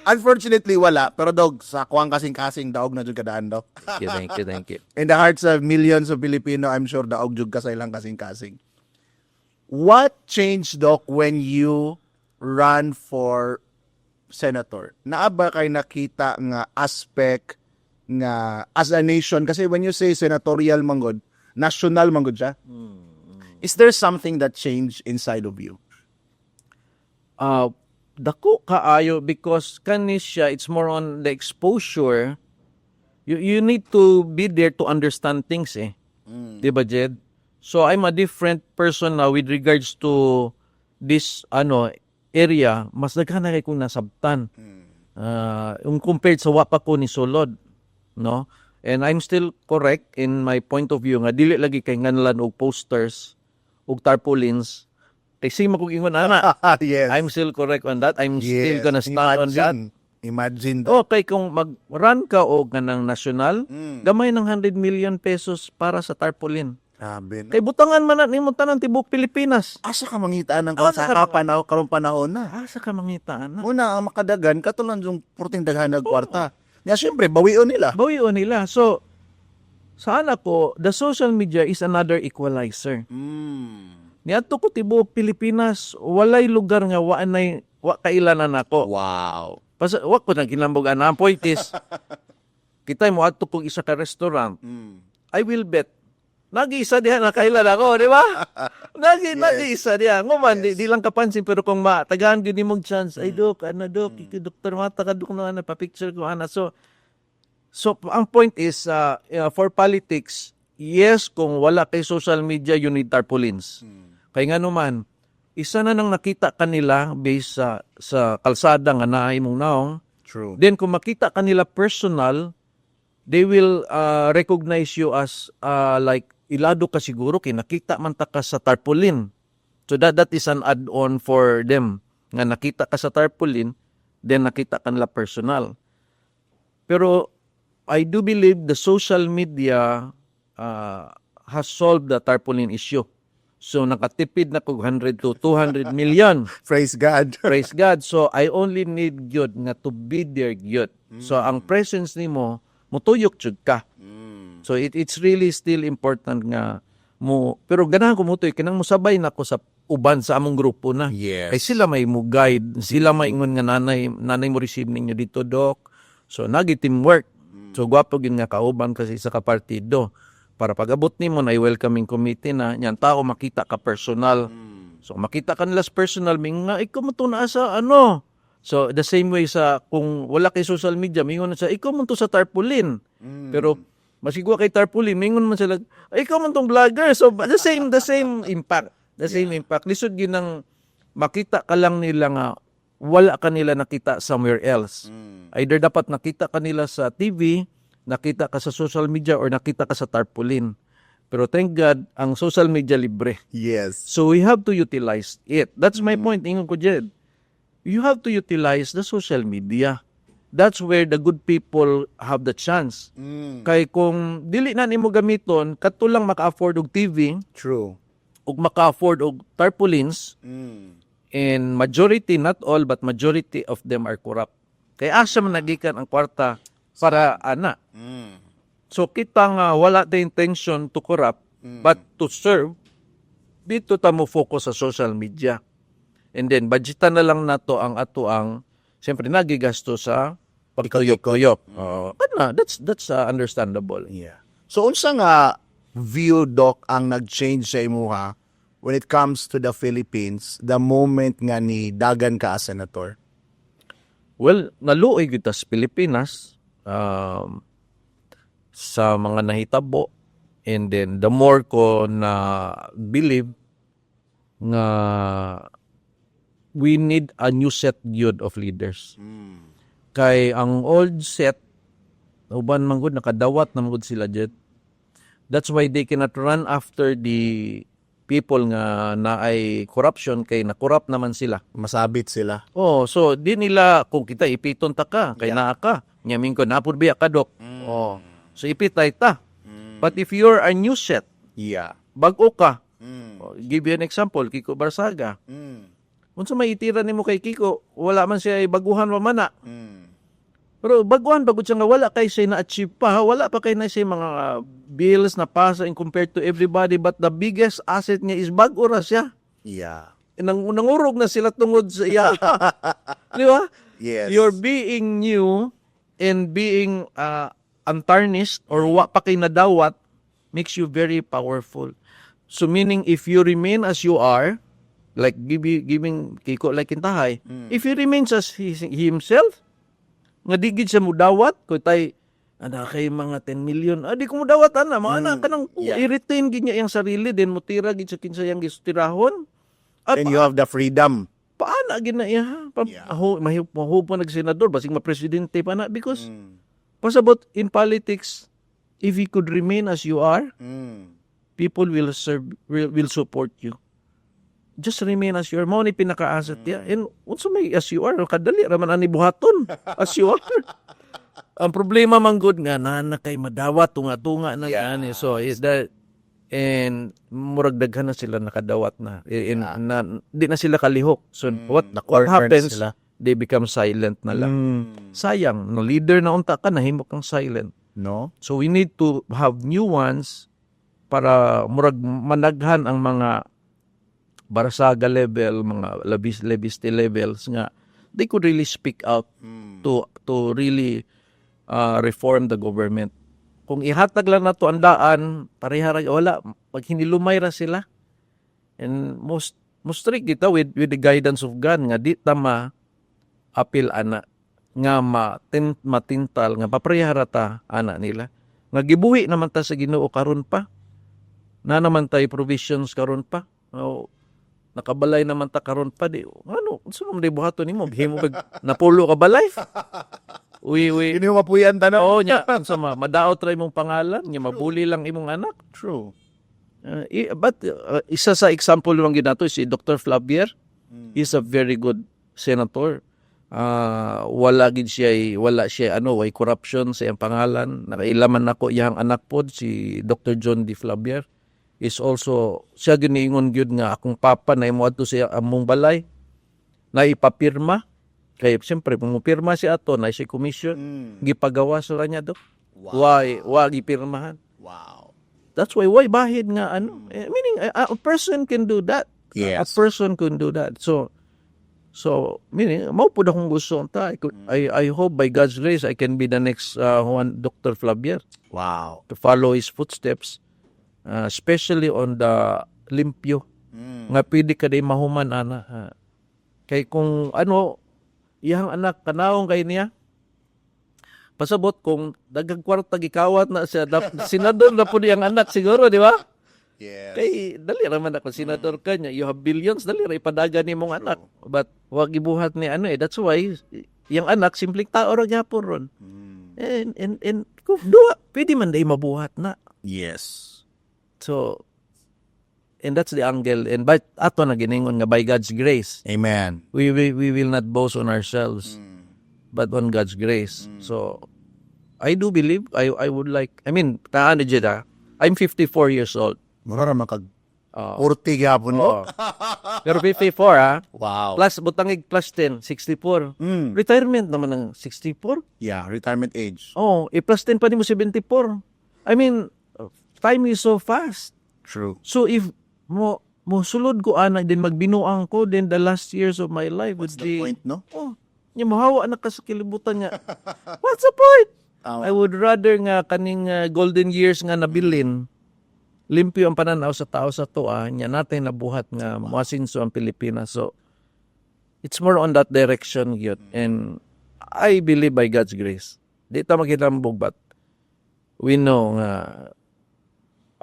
Unfortunately, wala. Pero Dog, sa kuwang kasing-kasing, daog na dyan kadaan, Doc. Thank you. In the hearts of millions of Filipino, I'm sure daog jud ka sa ilang kasing-kasing. What changed, Doc, when you run for senator? Naa ba kay nakita nga aspect nga as a nation? Kasi when you say senatorial manggod, national manggod siya. Is there something that changed inside of you? Dako kaayo because kanis siya, it's more on the exposure. You need to be there to understand things eh. Diba, Jed? So I'm a different person now with regards to this area. Mas daghan na kay kung nasabtan. Yung compared sa wapa ko ni Sulod, no? And I'm still correct in my point of view nga dili lagi kay nganlan og posters og tarpaulins. Kasi makugingon ana. Yes. I'm still correct on that. I'm still gonna stand on that. Imagine that. Okay, kung mag-run ka o ganang national, gamay ng 100 million pesos para sa tarpaulin. Sabi na. Kay butangan man na nimo tanan tibok Pilipinas. Asa ka mangitaan ng Asa ka- karong panahon na. Asa ka mangitaan na? Una, ang makadagan, katulan yung purting daghan ng kwarta. Nga, syempre, bawion nila. Bawion nila. So, sa anak ko, the social media is another equalizer. Niadto ko tibok Pilipinas, walay lugar nga wa kailanan ako. Wow. Wa ko nang kinambog ana point is kitay mo adto kog isa ka restaurant. I will bet nag-isa diha na kailan ako, di ba? Nag-isa diha. Nguman, di lang kapansin, pero kung tagaan yun mong chance, ay dok, Dr. Mata ka dok na pa-picture ko, ana. So, ang point is, for politics, yes, kung wala kay social media, you need tarpaulins. Kaya nga naman, isa na nang nakita kanila based sa kalsada nga naay mong naong. True. Then kung makita kanila personal, they will recognize you as like ilado ka siguro kay nakita man ta ka sa tarpaulin. So that is an add-on for them. Nga nakita ka sa tarpaulin, then nakita kanila personal. Pero I do believe the social media has solved the tarpaulin issue. So nakatipid na kog 100 to 200 million. Praise God. Praise God. So I only need gyud nga to be there gyud. So ang presence nimo mutuyok jud ka. So it's really still important nga mo, pero ganahan ko mutoy kinang musabay nako sa uban sa among grupo na. Yes. Kay sila may mo guide, sila maingon nga nanay mo receive ninyo dito, Doc. So nagi teamwork. So gwapo gyud nga kauban kasi sa kapartido. Para pag-abot nimo na welcoming committee na nyan tao makita ka personal. So makita ka nila personal, mingon nga ikaw mo to na sa ano. So the same way sa kung wala kay social media, mingon na sa ikaw mo to sa tarpaulin. Pero masigwa kay tarpaulin, mingon man sila, ikaw man tong vlogger. So the same impact. The same impact. Lisod yun ng makita ka lang nila nga wala ka nila nakita somewhere else. Either dapat nakita ka nila sa TV, nakita ka sa social media, or nakita ka sa tarpaulin. Pero thank God, ang social media libre. Yes. So we have to utilize it. That's my point, ingon ko Jed. You have to utilize the social media. That's where the good people have the chance. Kay kung dili na nimo gamiton, kato lang maka-afford og TV, True. ug maka-afford og tarpaulins, and majority, not all, but majority of them are corrupt. Kay asa man nagikan ang kwarta para ana. So kita nga wala the intention to corrupt, but to serve, dito ta mo focus sa social media. And then budgetan na lang nato ang ato ang siyempre nagigasto sa pagkuyok-kuyok. That's understandable. Yeah. So unsa nga view, Doc, ang nag-change sa imuha when it comes to the Philippines the moment nga ni dagan ka as senator? Well, naluoy kita sa Pilipinas sa mga nahitabo, and then the more ko na believe nga we need a new set gyud of leaders. Kay ang old set uban man gud nakadawat na man gud sila jet. That's why they cannot run after the people nga naay corruption kay na-corrupt naman sila. Masabit sila. Oh, so di nila kung kita ipiton ta ka kay naa ka. Nyamin ko napud biya ka dok. Oh. So ipitay ta. But if you're a new set, Yeah. bag-o ka. Oh, give you an example, Kiko Barsaga. Unsa may itira nimo kay Kiko, wala man siya baguhan wa mana. Pero baguhan bagud siya nga wala kay siya na-achieve pa, wala pa kay na siya mga bills na pasa in compared to everybody, but the biggest asset niya is bag-o ra siya. Yeah. Nangurog na sila tungod sa iya. Di ba? Yes. You're being new and being untarnished or wa pa kay nadawat makes you very powerful. So meaning if you remain as you are, like giving Kiko like Kintahay, if he remains as himself, nga digid siya mudawat, ko tay, ana kay mga 10 million, di ko mudawat, ana, mga anak ka nang i-retain gid niya yung sarili, then mutira gid sa kinsa yang gistirahon. Then you have the freedom. Paana gid na iya, mahupo nagsenador, basig ma-presidente pa na, because, pasabot, in politics, if you could remain as you are, people will support you. Just remain as you are. Mao ni pinaka-asset niya. And unsa may as you are, kadali raman ani buhaton. As you are. Ang problema man gud nga na kay madawat tunga-tunga na ani. So is that and murag daghan na sila nakadawat na. Di na sila kalihok. So what happens? Sila. They become silent na lang. Sayang, no leader na unta ka nahimok kang silent. No? So we need to have new ones para murag managhan ang mga Barsaga level, mga Labiste levels nga they could really speak out to really reform the government. Kung ihatag lang nato ang daan, pareha wala pag hinilumay ra sila. And most strict kita with the guidance of God nga di ta apil ana nga matintal nga papareha ra ta ana nila. Nga gibuhi naman ta sa Ginoo karon pa. Na naman tay provisions karon pa. Nakabalay naman ta karon pa di. Ano, unsa man di buhaton nimo? Himo kag napulo ka balay? Uy. Kini mapuyan ta na. Oo nya, unsa madaot ra imong pangalan, nya mabuli lang imong anak. True. But isa sa example lang gyud nato si Dr. Flavier. He's a very good senator. Wala siya way corruption sa iyang pangalan. Nakailaman nako iyang anak pod si Dr. John D. Flavier. Is also siya giniingon gyud nga akong papa na imo adto siya among balay na ipapirma kay siyempre pumupirma siya ato na siya commission gipagawa sa niya dok. Why gipirmahan? Wow. That's why bahid nga ano meaning a person can do that. Yes. A person can do that. So meaning mao pud akong gusto ta. I hope by God's grace I can be the next Juan Dr. Flavier. Wow. To follow his footsteps. Especially on the limpyo nga pwede ka day mahuman ana kay kung ano iyang anak kanawong kay niya pasabot kung daghang kwarta gikawat na siya senador na pud iyang anak siguro di ba? Yes. Kay dali ra man ako senador ka niya you have billions dali ra ipadagan nimong anak but wag gibuhat ni that's why iyang anak simpleng tao ra gyapon ron and kung duha pwede man day mabuhat na. Yes. So, and that's the angle. And but ato na giningon nga by God's grace, Amen. we will not boast on ourselves, but on God's grace. So, I do believe I would like. I mean, taan na I'm 54 years old. Mura makag urti gyapon mo. Pero 54 Wow. Plus butangig plus 10, 64. Retirement naman ng 64. Yeah, retirement age. Oh, plus 10 pa ni mo 74. I mean, time is so fast. True. So if mo sulod ko ana din magbinuang ko then the last years of my life would What's be the point, no? nya mahawa na ka sa kilibutan niya. What's the point? I would rather nga kaning golden years nga nabilin limpyo ang pananaw sa tao sa tuwa nya natin nabuhat nga masinso ang Pilipinas. So it's more on that direction yun. And I believe by God's grace. Di ta makitambog but we know nga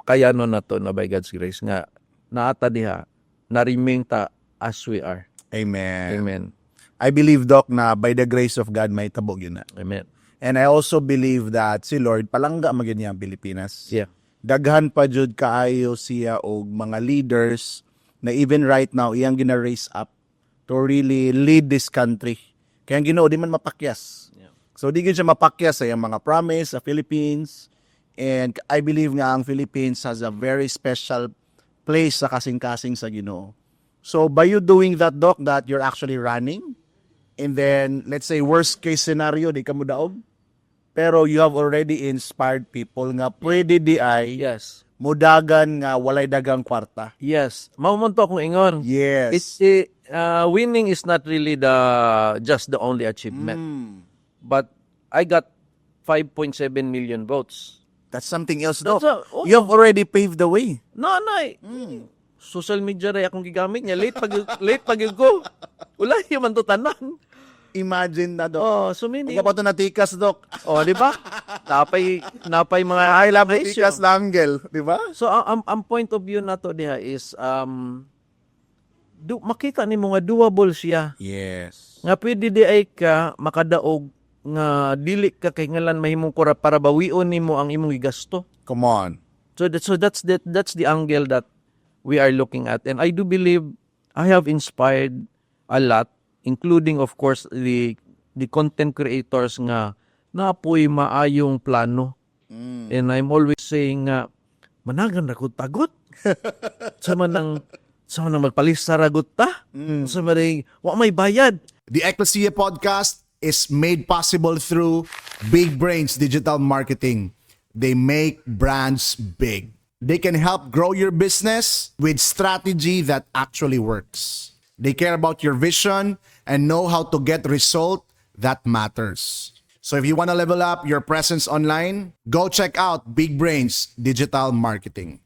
kaya no na to na by God's grace nga naata diha na-remain ta as we are. Amen. Amen. I believe, Doc, na by the grace of God, may tabog yun na. Amen. And I also believe that si Lord, palangga magin niya ang Pilipinas. Yeah. Daghan pa jud kaayo siya og mga leaders na even right now, iyang gina-raise up to really lead this country. Kaya ang Ginoo di man mapakyas. Yeah. So di gyud siya mapakyas sa iyang mga promise sa Philippines. And I believe nga ang Philippines has a very special place sa kasing-kasing sa Ginoo. So by you doing that, Doc, that you're actually running, and then let's say worst case scenario, di ka mo daog, pero you have already inspired people nga pwede di ay Yes. mudagan nga walay dagang kwarta. Yes. Maumunto akong ingon. Yes. It's winning is not really just the only achievement. But I got 5.7 million votes. That's something else, Doc. That's You have already paved the way. No. Social media ray akong gigamit niya. Late pag ko. Wala yung man to tanan. Imagine na, Doc. Oh, so many. Huwag pa ito natikas, Doc. Oh, di ba? Napay mga I love ratio. Tikas langgel, di ba? So ang point of view nato diha is makita nimo nga doable siya. Yes. Nga pwede di ay ka makadaog nga dili ka kay ngalan mahimong kura para bawion nimo ang imong gigasto. Come on. So that's the angle that we are looking at, and I do believe I have inspired a lot, including of course the content creators nga napoy maayong plano. And I'm always saying nga managan ra ko tagot. sa manang magpalis sa ragot ta. Sa manang wa may bayad. The Ecclesia Podcast is made possible through Big Brains Digital Marketing. They make brands big. They can help grow your business with strategy that actually works. They care about your vision and know how to get result that matters. So if you want to level up your presence online, go check out Big Brains Digital Marketing.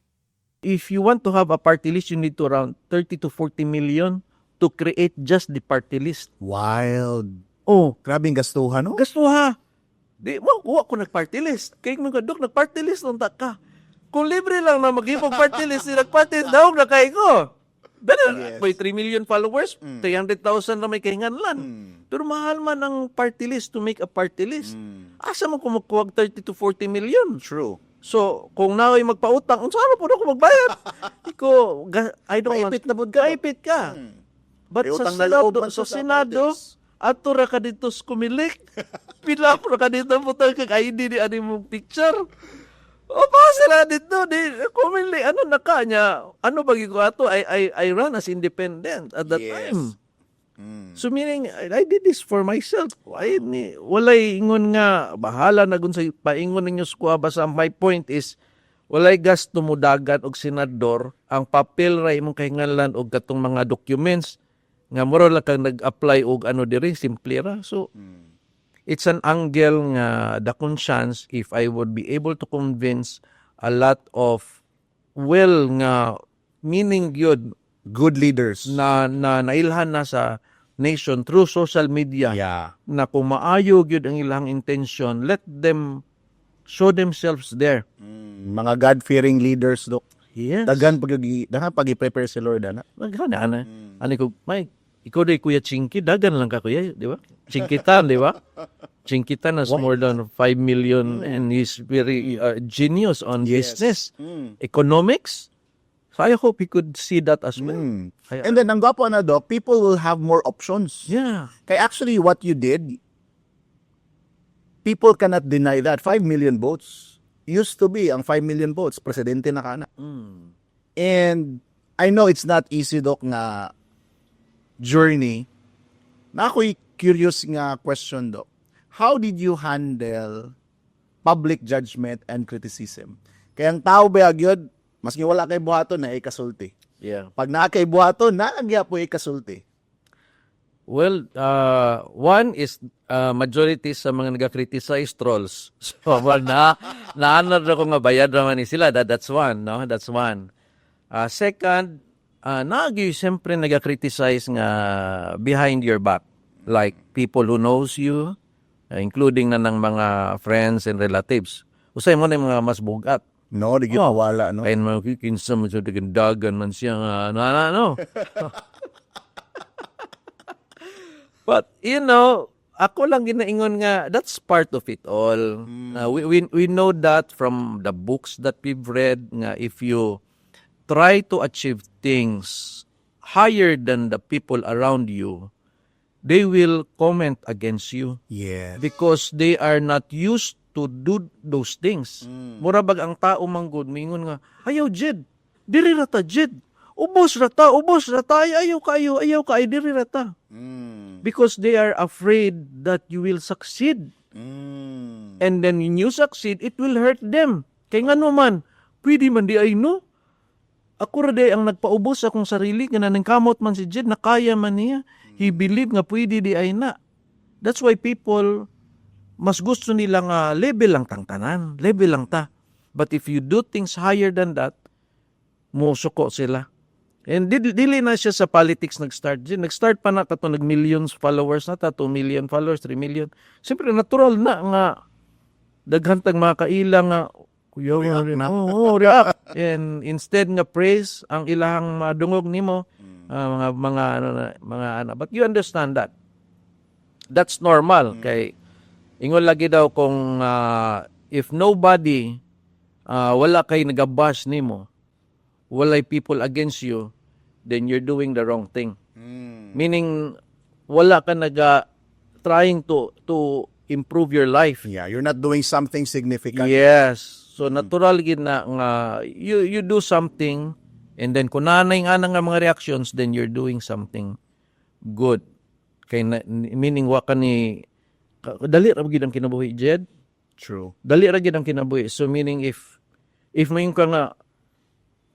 If you want to have a party list, you need to around 30 to 40 million to create just the party list. Wild. Oh, Grabing gastuhan, no? gasto ha. Di mo kuha ko nag-party list. Kay mga dok nag-party list unta ka. Kung libre lang na maghipog party list, nag-party list daw na kay ko. Dahil may 3 million followers, 300,000 na may kahinganlan. Pero mahal man ang party list to make a party list. Asa mo kumukuha 30 to 40 million? True. So, kung naoy magpautang, saan po na ako magbayad? I don't want... Kaipit na bud ka. Kaipit ka. But May sa utang na loob Senado, man sa sa Senado, politics. ato ra ka dito kumilik. Pinapro ka dito putang kag ID ni ani mong picture. O pa sila dito di kumili ano na kanya. Ano bagi ko ato I run as independent at that Yes. time. So meaning I did this for myself. Walay ingon nga bahala na gun sa paingon ninyo squad basta my point is walay gasto mo dagat og senador ang papel ra imong kahinganlan og katong mga documents nga moro lang kang nag-apply og ano diri simple ra. So it's an angle nga dakong chance if I would be able to convince a lot of nga meaning gyud Good leaders. na nailhan na sa nation through social media Yeah. na kung maayo gyud ang ilang intention, let them show themselves there. Mga God-fearing leaders, Doc. Yes. Dagan pag-i-prepare si Lord, ana. Ana. Ani ko, may ikaw day Kuya Chinky, dagan lang ka kuya, di ba? Chinkitan, di ba? Chinkitan has more than 5 million and he's very genius on business, economics. So I hope he could see that as well. And then, ang gwapo na, Doc, people will have more options. Yeah. Kaya actually, what you did, people cannot deny that. 5 million votes. Used to be, ang 5 million votes, presidente na kana. And I know it's not easy, Doc, nga journey. Na ako'y curious nga question, Doc. How did you handle public judgment and criticism? Kaya ang tao ba yun, maski wala kay buhaton na ikasulti. Yeah. Pag na kay buhaton, naagya po ikasulti. Well, one is majority sa mga nag-criticize trolls. So, well, naanad ko nga bayad naman ni sila. That's one, no? That's one. Second, siyempre nag-criticize nga behind your back. Like people who knows you, including na ng mga friends and relatives. Usay mo na yung mga mas bugat. No, di kita wala, no? Kain man kinsa man sa dagan man siya nga ano. But you know, ako lang ginaingon nga that's part of it all. We know that from the books that we've read nga if you try to achieve things higher than the people around you, they will comment against you Yes. because they are not used to do those things. Mura bag ang tao manggod mingon nga, ayaw Jed, diri rata Jed. Ubos rata, ayaw kayo, diri rata. Because they are afraid that you will succeed. And then when you succeed, it will hurt them. Kaya nga naman, pwede man di ay no. Ako ra day ang nagpaubos sa akong sarili, nga naningkamot man si Jed, nakaya man niya. He believe nga pwede di ay na. That's why people, mas gusto nila nga level lang tangtanan, level lang ta. But if you do things higher than that, musuko sila. And dili na siya sa politics nag-start. Nag-start pa na kato nag-millions followers na ta, 2 million followers, 3 million. Siyempre natural na nga daghantang mga kailang nga kuya react. And instead nga praise ang ilahang madungog nimo mga but you understand that. That's normal kay ingon lagi daw kung if nobody wala kay nagabash nimo, walay people against you, then you're doing the wrong thing. Meaning, wala ka trying to improve your life. Yeah, you're not doing something significant. Yes. So, natural gid na nga, you do something, and then kung nanay nga nga mga reactions, then you're doing something good. Meaning, wa ka ni, dali ra gid ang kinabuhi, Jed. True. Dali ra gid ang kinabuhi. So, meaning, if mayon ka nga,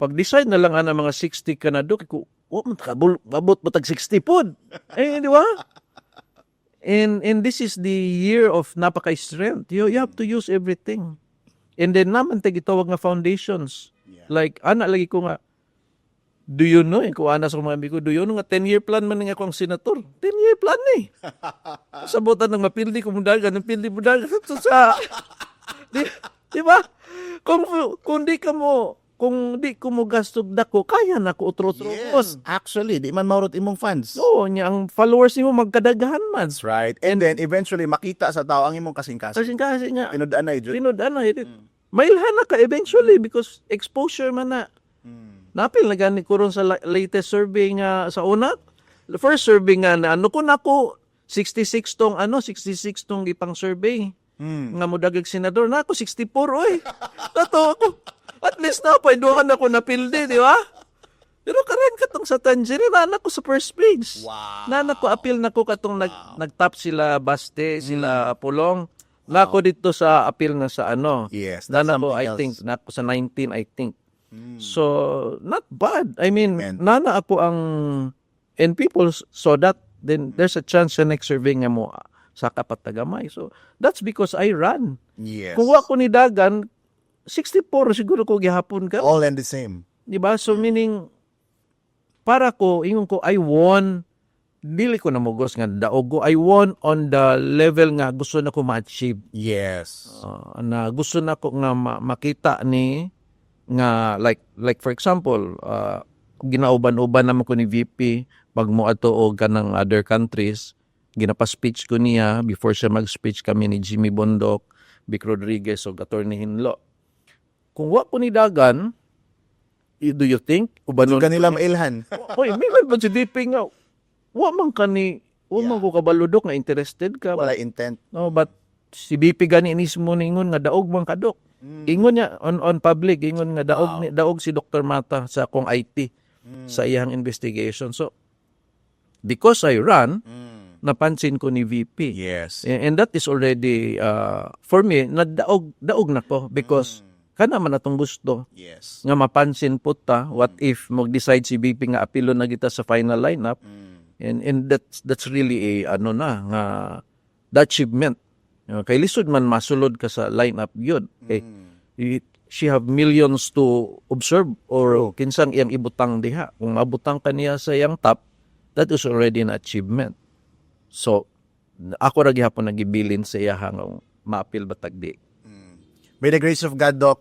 pag-decide na lang ana mga 60 ka na do, mabot matag 60 pod. Di ba? And this is the year of napaka-strength. You have to use everything. And then naman gitawag nga foundations. Yeah. Like, ana lagi ko nga, do you know, kung ana sa mga amigo, do you know nga 10-year plan man nga akong senator? 10-year plan eh. Sabutan ng mapildi ko mudagan, ng pildi mudagan. Sa, di ba? Kung di ko mo gastog dako, kaya na ko utro-utro. Yes. Actually, di man maurot imong fans. Oo, ang followers mo magkadaghan man. That's right. And then, eventually, makita sa tao ang imong kasing-kasing. Kasi nga, Pinudaan na yun. tinod na. Mailhan na ka eventually because exposure man na. Napil na gani ko ron sa latest survey nga sa una. The first survey nga na ano ko na ko 66 tong ipang survey. Nga mo dagag senador na ako 64 oy. Tato ako. At least na paiduhan ako na pilde, di ba? Pero karen katong sa Tangerine, nanak ko sa first page. Wow. Nanak ko appeal na ko katong nag-top sila Baste, sila Pulong. Nako dito sa appeal na sa ano. Yes, that's Nana ko, something I else. think, nako sa 19, I think. So, not bad. I mean, And- nana ako ang, and people saw that, then there's a chance sa next survey nga mo sa kapatagamay. So, that's because I ran. Yes. Kung wa ko ni Dagan, 64 siguro ko gihapon ka. All and the same. Di ba? So, meaning, para ko, ingon ko, I won, dili ko na mugos nga daog ko. I won on the level nga gusto na ko ma-achieve. Yes. Na gusto na ko nga makita ni nga like for example ginauban-uban naman ko ni VP pag mo ato og kanang other countries, ginapa-speech ko niya before siya mag-speech kami ni Jimmy Bondok, Vic Rodriguez o Attorney Hinlo. Kung wa ko ni Dagan, do you think ubanon Kanila mailhan. Hoy, may man ba si DP nga wa man ko kabaludok nga interested ka. Wala intent. No, but si BP gani mismo ningon nga daog man kadok. Ingon niya on public, ingon nga daog si Dr. Mata sa akong IT sa iyang investigation. So because I ran, napansin ko ni VP. Yes. And that is already for me daog na ko because kana man atong gusto Yes. nga mapansin po ta what if mag-decide si BP nga apilo na kita sa final lineup. And that's really a nga the achievement. Kay lisod man masulod ka sa lineup yun. Okay. She have millions to observe or kinsang iyang ibutang diha. Kung mabutang ka niya sa iyang top, that is already an achievement. So ako ra gihapon nagibilin sa iya hangong maapil batag di. By the grace of God, Doc,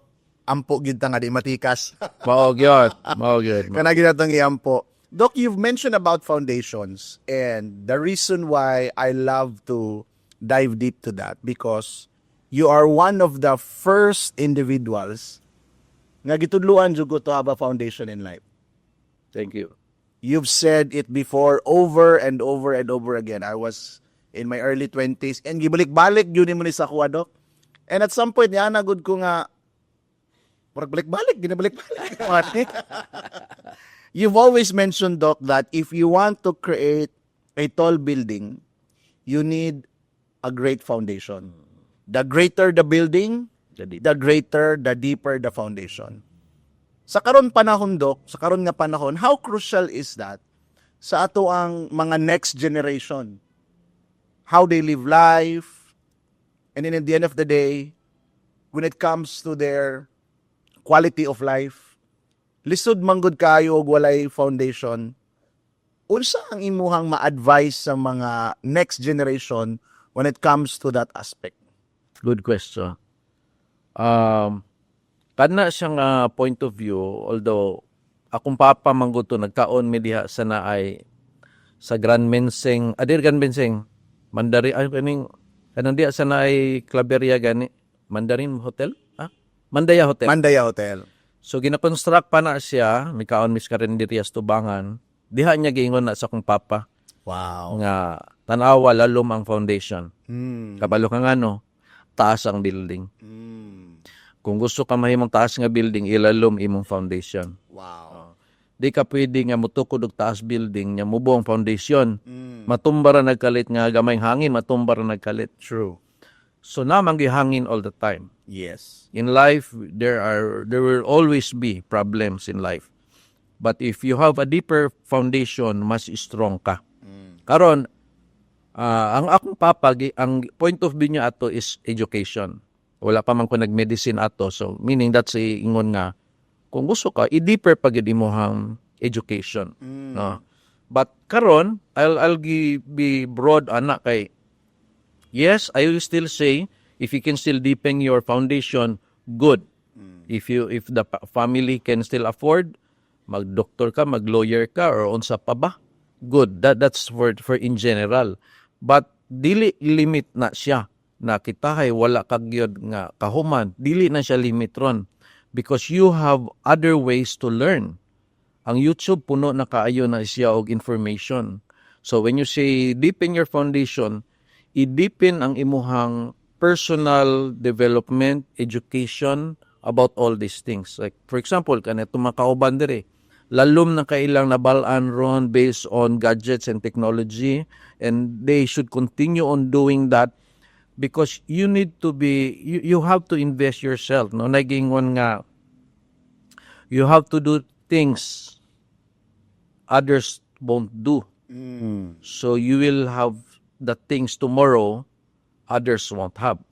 ampo gyud ta nga di matikas. Mao gyud. Mao gyud. Kana gyud natong iampo. Doc, you've mentioned about foundations, and the reason why I love to dive deep to that because you are one of the first individuals nga gitudluan jud ko to have a foundation in life. Thank you. You've said it before over and over and over again. I was in my early 20s and gibalik-balik yun mo ni sa kuha, Doc. And at some point, yan agud ko nga murag balik-balik, ginabalik-balik. You've always mentioned, Doc, that if you want to create a tall building, you need a great foundation. The greater the building, the greater, the deeper the foundation. Sa karon panahon, Doc, sa karon nga panahon, how crucial is that sa ato ang mga next generation? How they live life, and then at the end of the day, when it comes to their quality of life, lisod manggod kayo og walay foundation, unsa ang imuhang ma-advise sa mga next generation when it comes to that aspect? Good question. Kana siyang point of view, although akong papa manggod to nagkaon mi diha sa naay sa Grand Mensing, Grand Mensing, Mandarin ay kanang diha sa naay Claveria gani, Mandarin Hotel? Mandaya Hotel. Mandaya Hotel. So gina-construct pa na siya, may kaon mis karenderias tubangan. Diha niya giingon na sa akong papa Wow. nga tanawa lalom ang foundation. Kabalo ka nga no, taas ang building. Kung gusto ka mahimong taas nga building, ilalom imong foundation. Wow. Di ka pwede nga mutukod og taas building nya mubo ang foundation. Matumba ra nagkalit nga gamay hangin, matumba ra nagkalit. True. So namang gihangin all the time. Yes. In life, there will always be problems in life. But if you have a deeper foundation, mas strong ka. Karon, ang akong papa, ang point of view niya ato is education. Wala pa man ko nag-medicine ato. So, meaning that's ingon nga, kung gusto ka, i-deeper pag imong education. No? But karon, I'll be broad anak kay, yes, I will still say, if you can still deepen your foundation, good. If the family can still afford, mag-doctor ka, mag-lawyer ka, or unsa pa ba, good. That's for in general. But dili limit na siya na kitahay wala kagyod nga kahuman. Dili na siya limit ron because you have other ways to learn. Ang YouTube puno na kaayo na siya og information. So when you say deepen your foundation, i-deepen ang imuhang personal development, education about all these things. Like, for example, kanito makauban dire, lalom na kailang nabalaan ron based on gadgets and technology, and they should continue on doing that because you need to be, you have to invest yourself. No? Nagingon nga, you have to do things others won't do. So you will have the things tomorrow others won't have.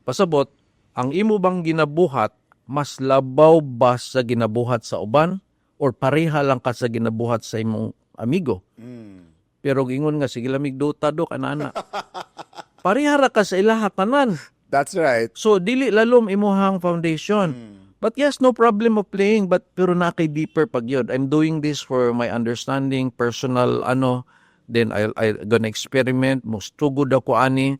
Pasabot, ang imo bang ginabuhat, mas labaw ba sa ginabuhat sa uban or pareha lang ka sa ginabuhat sa imong amigo? Pero gingon nga, sige lamig duta do, kanana. Pareha ra ka sa ilaha tanan. That's right. So, dili lalom imuhang foundation. But yes, no problem of playing, but pero na kay deeper pag yun. I'm doing this for my understanding, personal, then I gonna experiment, mustugod ako ani,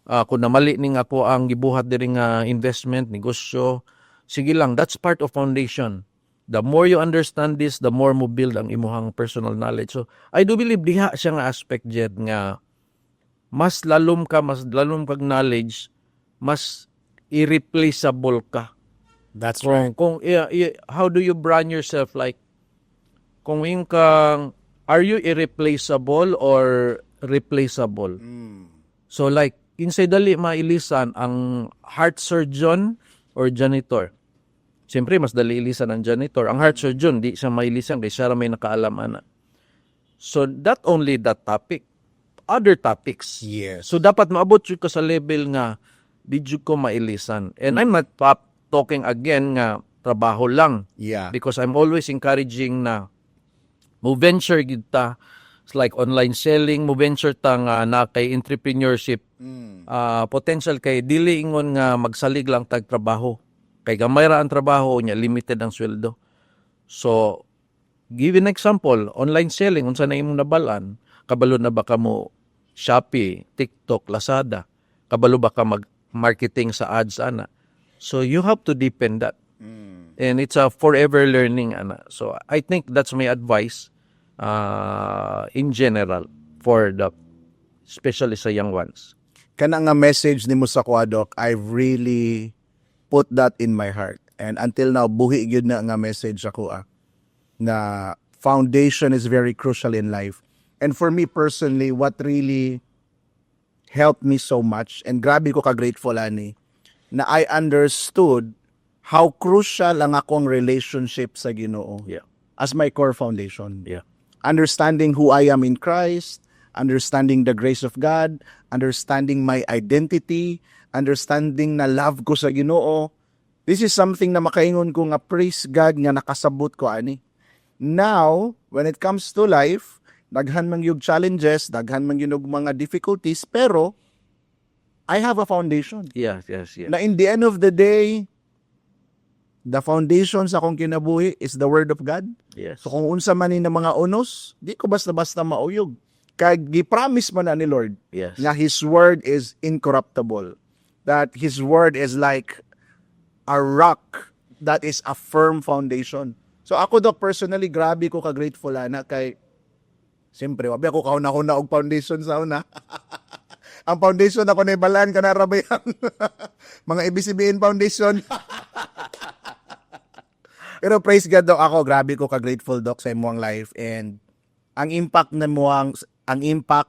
kung namali ning ako ang gibuhat diri nga investment, negosyo, sige lang, that's part of foundation. The more you understand this, the more mo build ang imuhang personal knowledge. So, I do believe diha siya nga aspect jed nga mas lalom kag knowledge, mas irreplaceable ka. That's Kung how do you brand yourself, like kung yung kang are you irreplaceable or replaceable? So like insay dali mailisan ang heart surgeon or janitor. Siyempre mas dali ilisan ang janitor. Ang heart surgeon di siya mailisan kay siya may nakaalam ana. So not only that topic, other topics. Yes. So dapat maabot jud ka sa level nga di jud ko mailisan. And I'm not talking again nga trabaho lang. Yeah. Because I'm always encouraging na mo venture gid ta. It's like online selling, mo venture ta nga na kay entrepreneurship. Potential kay dili ingon nga magsalig lang tag trabaho. Kay gamay ra ang trabaho niya, limited ang sweldo. So, give an example, online selling, unsa na imong nabalaan, kabalo na ba ka mo Shopee, TikTok, Lazada, kabalo ba ka mag-marketing sa ads, ana. So, you have to deepen that. And it's a forever learning, ana. So, I think that's my advice in general for the, especially sa young ones. Kana nga message nimo sa kuha, Doc, I've really put that in my heart. And until now, buhi gyud na nga message ako na foundation is very crucial in life. And for me personally, what really helped me so much, and grabe ko ka-grateful, ani, na I understood how crucial ang akong relationship sa Ginoo Yeah. as my core foundation. Yeah. Understanding who I am in Christ, understanding the grace of God, understanding my identity, understanding na love ko sa Ginoo. This is something na makaingon ko nga praise God nga nakasabot ko ani. Now, when it comes to life, daghan man yung challenges, daghan man yung mga difficulties, pero I have a foundation. Yes. Na in the end of the day, the foundation sa akong kinabuhi is the Word of God. Yes. So kung unsa man ni na mga unos, di ko basta-basta mauyog. Kay gi-promise man na ni Lord Yes. nga His Word is incorruptible. That His Word is like a rock that is a firm foundation. So ako, Doc, personally, grabe ko ka-grateful na kay, siyempre, wabi ako kauna-una og foundation sa una. Ang foundation ako na ibalan ka na rabayan. Mga ABCBN Foundation. Pero praise God, Doc, ako, grabe ko ka-grateful, Doc, sa imuang life. And ang impact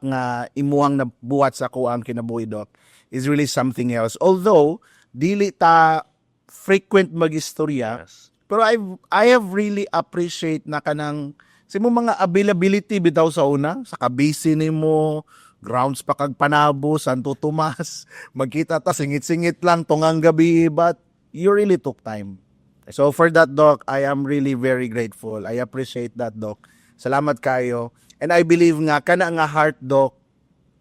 nga imuang nabuhat sa ako ang kinabuhi, Doc, is really something else. Although, dili ta frequent magistorya, Yes. pero I have really appreciate na kanang sa mo mga availability bitaw sa una, sa kabisi nimo, grounds pa kag Panabo, Santo Tomas, magkita ta singit-singit lang tungang gabi, but you really took time. So for that, Doc, I am really very grateful. I appreciate that, Doc. Salamat kayo. And I believe nga kana nga heart, Doc,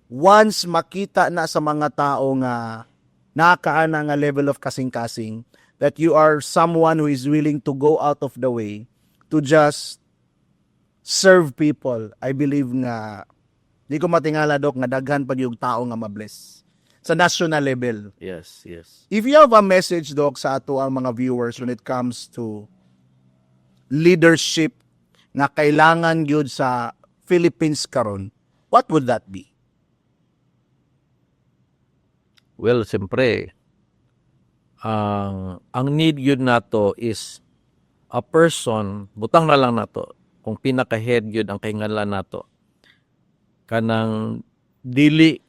once makita na sa mga tao nga nakaana nga level of kasing-kasing, that you are someone who is willing to go out of the way to just serve people. I believe nga, di ko matingala, Doc, nga daghan pag yung tao nga mabless sa national level. Yes. If you have a message, Doc, sa ato ang mga viewers when it comes to leadership na kailangan yun sa Philippines karon, what would that be? Well, siyempre, ang need yun nato is a person, butang na lang nato, kung pinaka-head yun ang kaingalan nato, kanang dili,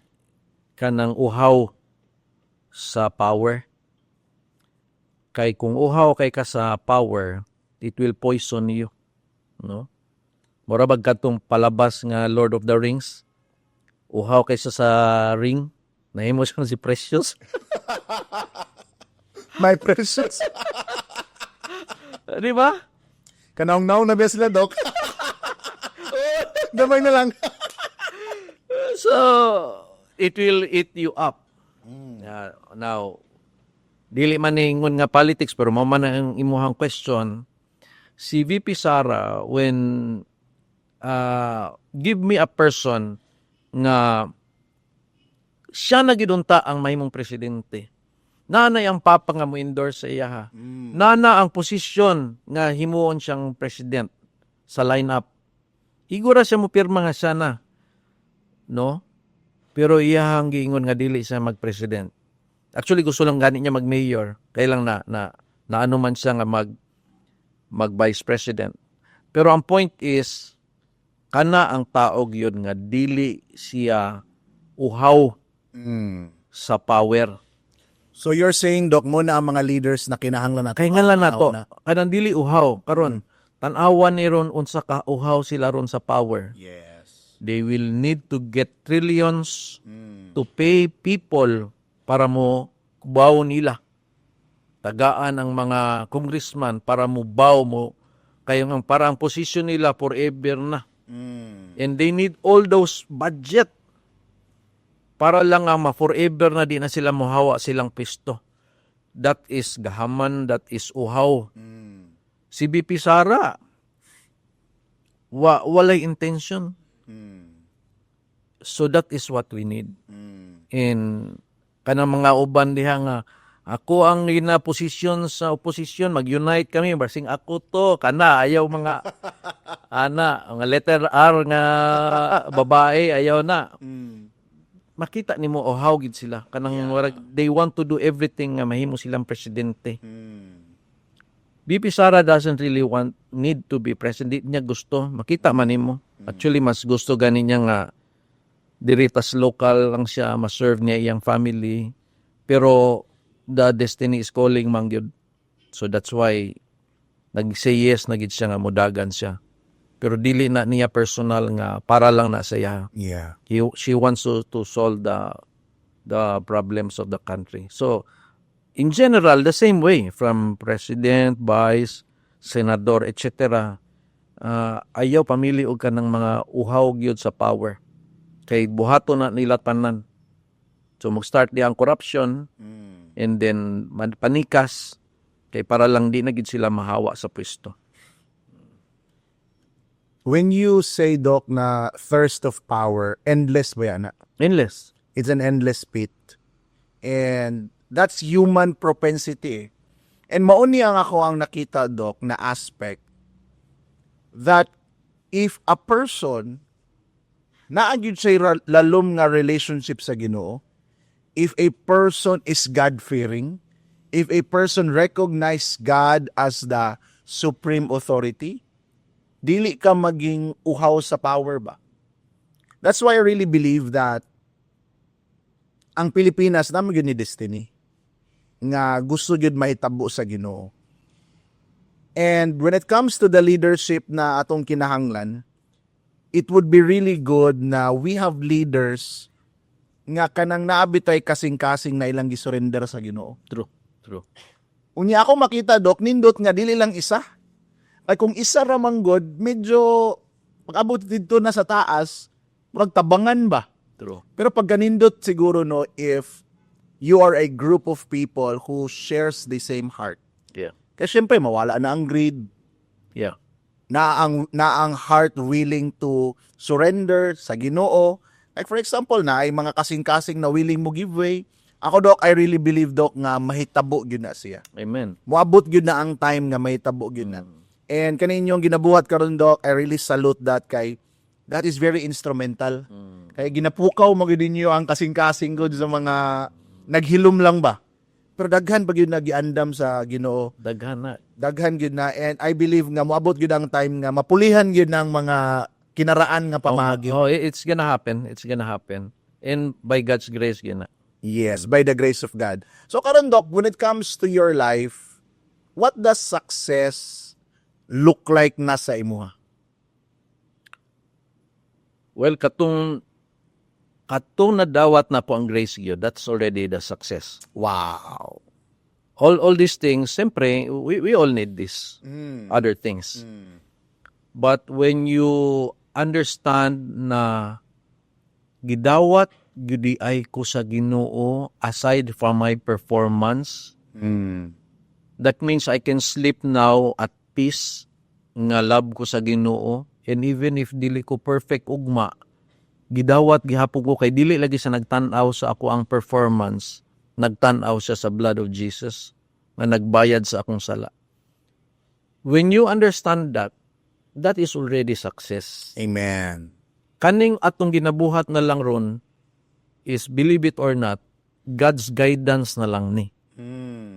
kanang uhaw sa power. Kay kung uhaw kay ka sa power, it will poison you. No? Mura bag katong palabas nga Lord of the Rings, uhaw kaysa sa ring, nahimo siya si Precious. My precious. Di ba? Kanaong-naong na ba sila, Doc? Damay na lang. So, it will eat you up. Now, dili man ningon nga politics, pero mao man ang imuhang question. Si VP Sara, when give me a person nga siya na gidunta ang mahimong presidente. Nana ang papa nga mo endorse sa iya ha. Nana ang posisyon nga himuon siyang president sa lineup. Igura siya mo pirma nga siya na. No? Pero iya ang giingon nga dili siya mag-president. Actually gusto lang gani niya mag-mayor. Kaya lang na ano man siya nga mag-vice president. Pero ang point is kana ang taog yun nga dili siya uhaw sa power. So you're saying, Doc, muna ang mga leaders na kinahanglan natin. Kaya nga lang na to, kanang dili uhaw. Karon, tanawan ni ron unsa ka uhaw sila ron sa power. Yes. They will need to get trillions to pay people para mo kubaw nila. Tagaan ang mga congressman para mo baw mo. Kaya nga para ang position nila forever na. And they need all those budget para lang nga ma-forever na di na sila mohawa silang pisto. that is gahaman, that is uhaw. Si BP Sara, walay intention. So that is what we need. And kanang mga uban diha nga, ako ang posisyon sa oposisyon, mag-unite kami, basing ako to, kana, ayaw mga, mga letter R nga babae, ayaw na. Makita nimo how gid sila kanang they want to do everything nga mahimo silang presidente. BP Sara doesn't really need to be president. Di niya gusto, makita man nimo. Actually mas gusto gani niya nga diritas local lang siya, ma-serve niya iyang family. Pero the destiny is calling man gyud. So that's why nag-say yes na gid siya nga modagan siya. Pero dili na niya personal nga para lang na saya. Yeah. She wants to solve the problems of the country. So, in general, the same way, from president, vice, senador, etc., ayaw pamili og kanang mga uhaw gyud sa power. Kay buhato na nila tanan. So, mag-start di ang corruption, and then panikas, kay para lang di na gid sila mahawa sa pwesto. When you say, Doc, na thirst of power, endless ba yan? Endless. It's an endless pit. And that's human propensity. And mauni ang ako ang nakita, Doc, na aspect that if a person naagid siya lalom nga relationship sa Ginoo, if a person is God-fearing, if a person recognize God as the supreme authority, dili ka maging uhaw sa power ba? That's why I really believe that ang Pilipinas naman yun ni destiny nga gusto yun mahitabo sa Ginoo. And when it comes to the leadership na atong kinahanglan, it would be really good na we have leaders nga kanang naabitay kasing-kasing na ilang gisurrender sa Ginoo. True. Unya ako makita, Doc, nindot nga dili lang isa. Ay kung isa ra man god, medyo pag-abot dito na sa taas, magtabangan ba? True. Pero pag ganindot siguro no, if you are a group of people who shares the same heart. Yeah. Kasi syempre mawala na ang greed, Yeah. na ang heart willing to surrender sa Ginoo. Like for example, na ay mga kasing-kasing na willing mo give way. Ako, Doc, I really believe, Doc, nga mahitabo gyud na siya. Amen. Moabot gyud na ang time nga mahitabo gyud na. And kaninyong ginabuhat karon, Doc, I really salute that kay that is very instrumental. Kaya ginapukaw mo gyud ninyo ang kasing-kasing gud sa mga naghilom lang ba. Pero daghan pa gyud nagiandam sa Ginoo. Daghan na. Daghan gyud na, and I believe nga moabot gyud ang time nga mapulihan gyud ng mga kinaraan nga pamagi. Oh, it's gonna happen. It's gonna happen. And by God's grace, gina. Yes, by the grace of God. So karon, Doc, when it comes to your life, what does success look like na sa imuha? Well, katong nadawat na po ang grace gyud, that's already the success. Wow. All these things, siyempre, we all need this. Other things. But when you understand na gidawat gyudi ay ko sa Ginoo aside from my performance, that means I can sleep now at peace nga love ko sa Ginoo, and even if dili ko perfect ugma, gidawat gihapon ko kay dili lagi sa nagtan-aw sa ako ang performance, nagtan-aw siya sa blood of Jesus nga nagbayad sa akong sala. When you understand that, that is already success. Amen. Kaning atong ginabuhat na lang ron is, believe it or not, God's guidance na lang ni.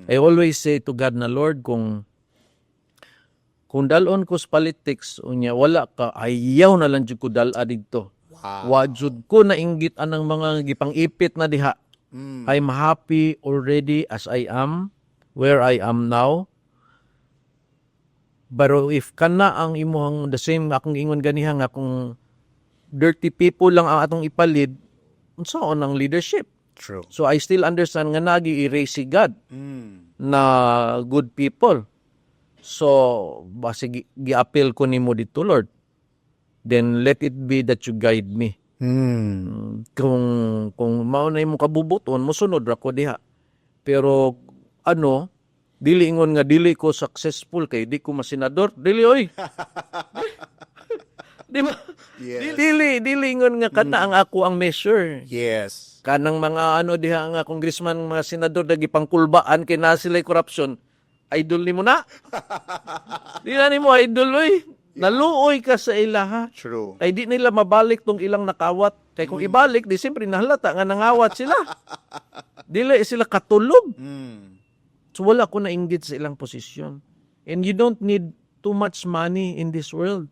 I always say to God na, Lord, kung dalon ko sa politics, unya wala ka, ayaw na lang jud ko dala dito. Wajud ko na inggit anang mga gipang-ipit na diha. I'm happy already as I am, where I am now. Pero if kana ang imuhang the same akong ingon ganiha nga kung dirty people lang ang atong ipalid, unsaon ang leadership? True. So I still understand nga nagi-erase si God na good people. So basi gi-appeal ko nimo dito, Lord. Then let it be that you guide me. Kung mao na imong kabubuton, mosunod ra ko diha. Pero dili ingon nga dili ko successful kay di ko masenador. Dili oy. Di ba? Yes. Dili ingon nga kana ang ako ang measure. Yes. Kanang mga diha nga congressman, mga senador dagi pangkulbaan kay na sila corruption. Idol nimo na. Di na nimo idol oy. Naluoy ka sa ilaha. True. Kay di nila mabalik tong ilang nakawat. Kay kung ibalik, di siyempre nahalata nga nangawat sila. Dili sila katulog. So wala ko nainggit sa ilang posisyon. And you don't need too much money in this world.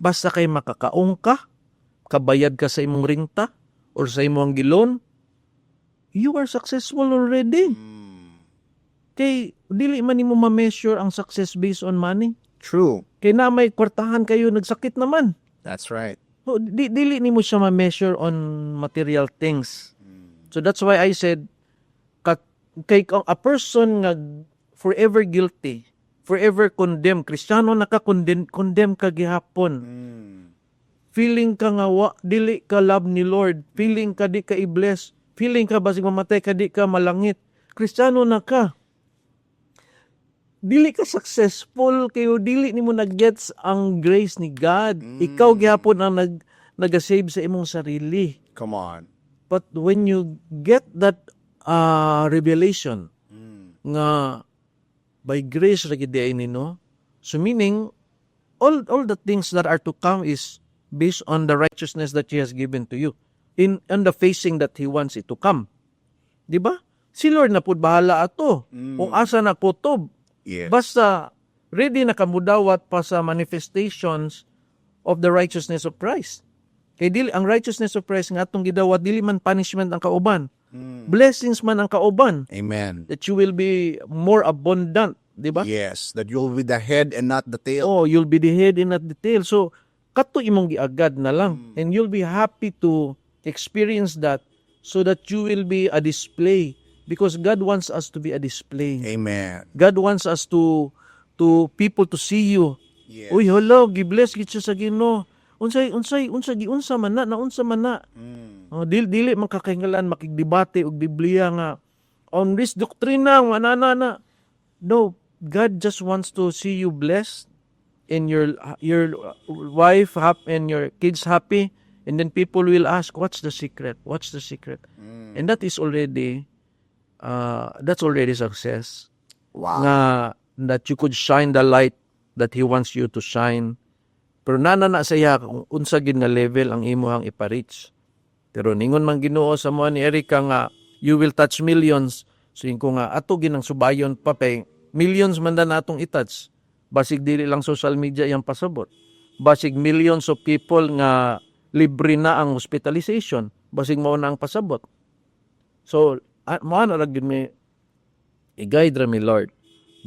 Basta kay makakaong ka, kabayad ka sa imong rinta, or sa imong gilon, you are successful already. Kay dili man nimo ma-measure ang success based on money. True. Kay na may kwartahan kayo, nagsakit naman. That's right. So, dili nimo siya ma-measure on material things. So that's why I said, kay a person nga forever guilty, forever condemned, Kristiyano naka-condemn ka gihapon. Feeling ka nga dili ka love ni Lord, feeling ka di ka i-bless, feeling ka basig mamatay ka di ka malangit. Kristiyano na ka. Dili ka successful kayo, dili nimo nag-gets ang grace ni God. Ikaw gihapon ang nag-save sa imong sarili. Come on. But when you get that revelation nga by grace ra gid ay nino, so meaning all the things that are to come is based on the righteousness that He has given to you in the facing that He wants it to come. Di ba? Si Lord na pud bahala ato. Kung asa na kutob. Yes. Basta ready na kamudawat pa sa manifestations of the righteousness of Christ. Kay dili ang righteousness of Christ nga atong gidawat, dili man punishment ang kauban. Blessings man ang kauban. Amen. That you will be more abundant, di ba? Yes. That you'll be the head and not the tail. Oh, you'll be the head and not the tail. So kato imong giagad na lang, and you'll be happy to experience that, so that you will be a display, because God wants us to be a display. Amen. God wants us to people to see you. Yes. Uy, hello, gibless gid siya sa Ginoo. Unsay man na. Oh, dili man kakahingalan makigdebate og Biblia nga on this doktrina manana. No, God just wants to see you blessed, and your wife happy and your kids happy, and then people will ask, what's the secret? What's the secret? And that is already that's already success. Wow. Nga that you could shine the light that He wants you to shine. Pero na saya kung unsa gid nga level ang imuhang ipa-reach. Pero ningon man Ginoo sa mo ni Erica nga you will touch millions. So ko nga ato ginang subayon pa pay millions man na natong i-touch. Basig dili lang social media yang pasabot. Basig millions of people nga libre na ang hospitalization. Basig mao na ang pasabot. So mao na ra gid mi i-guide ra mi Lord.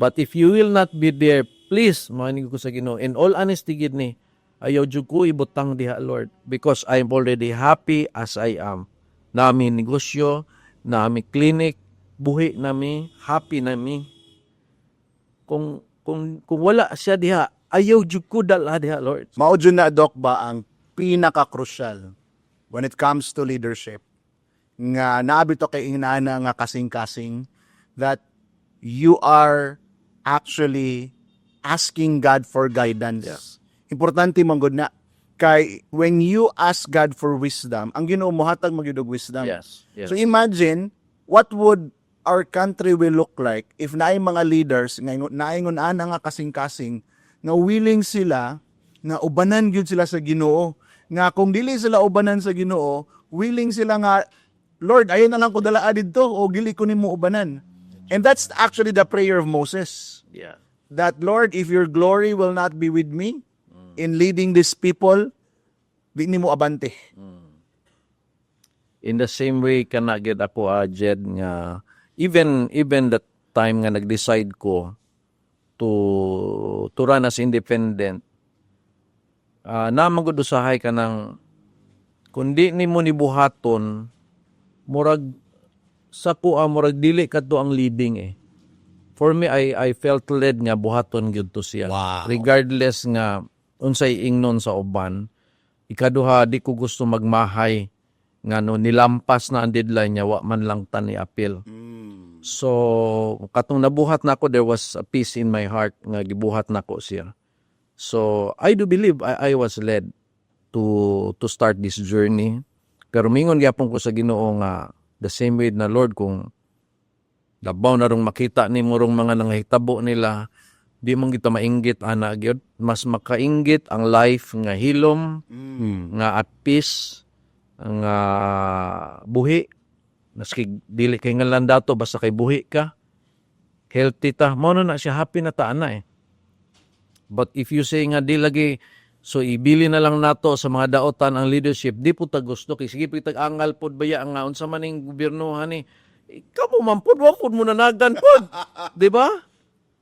But if you will not be there, please, manig ko sa Ginoo. In all honesty gid ni, ayaw jud ko ibutang diha Lord, because I am already happy as I am. Nami negosyo, nami clinic, buhi nami, happy nami. Kung wala siya diha, ayaw jud ko dala diha Lord. Mao jud na, Doc, ba ang pinaka-crucial when it comes to leadership? Nga naabi to kay inana nga kasing-kasing, that you are actually asking God for guidance. Yeah. Importante man gud na kay when you ask God for wisdom, ang Ginoo mohatag magyud og wisdom. Yes. So imagine what would our country will look like if naay mga leaders nga naingon ana nga kasing-kasing nga willing sila nga ubanan gyud sila sa Ginoo, nga kung dili sila ubanan sa Ginoo, willing sila nga, Lord, ayon na lang ko dala didto o dili ko nimo ubanan. And that's actually the prayer of Moses. Yeah. That, Lord, if your glory will not be with me in leading these people, di nimo abante. In the same way kana gid ako Jed nga even that time nga nag-decide ko to run as independent, namang gud usahay ka ng kundi nimo ni buhaton murag sa kuha murag dili kadto ang leading eh. For me, I felt led nga buhaton gyud to siya. Wow. Regardless nga unsay ingnon sa uban, ikaduha di ko gusto magmahay nga no nilampas na ang deadline niya wa man lang tan ni appeal. So katong nabuhat nako, there was a peace in my heart nga gibuhat nako siya. So I do believe I was led to start this journey. Pero mingon gyapon ko sa Ginoo nga the same way na Lord, kung labaw na rong makita ni mo rong mga nangahitabo nila, di mong kita mainggit ana gyud, mas makainggit ang life nga hilom, nga at peace, nga buhi, naski dili kay ngalan dato basta kay buhi ka, healthy ta, mao na siya, happy na ta ana eh. But if you say nga di lagi, so ibili na lang nato sa mga daotan ang leadership, di po ta gusto kay sige pitag angal pod baya nga unsa man ning gobyernohan ni, ikaw mo man pod wa pod mo nanagan pod, di ba?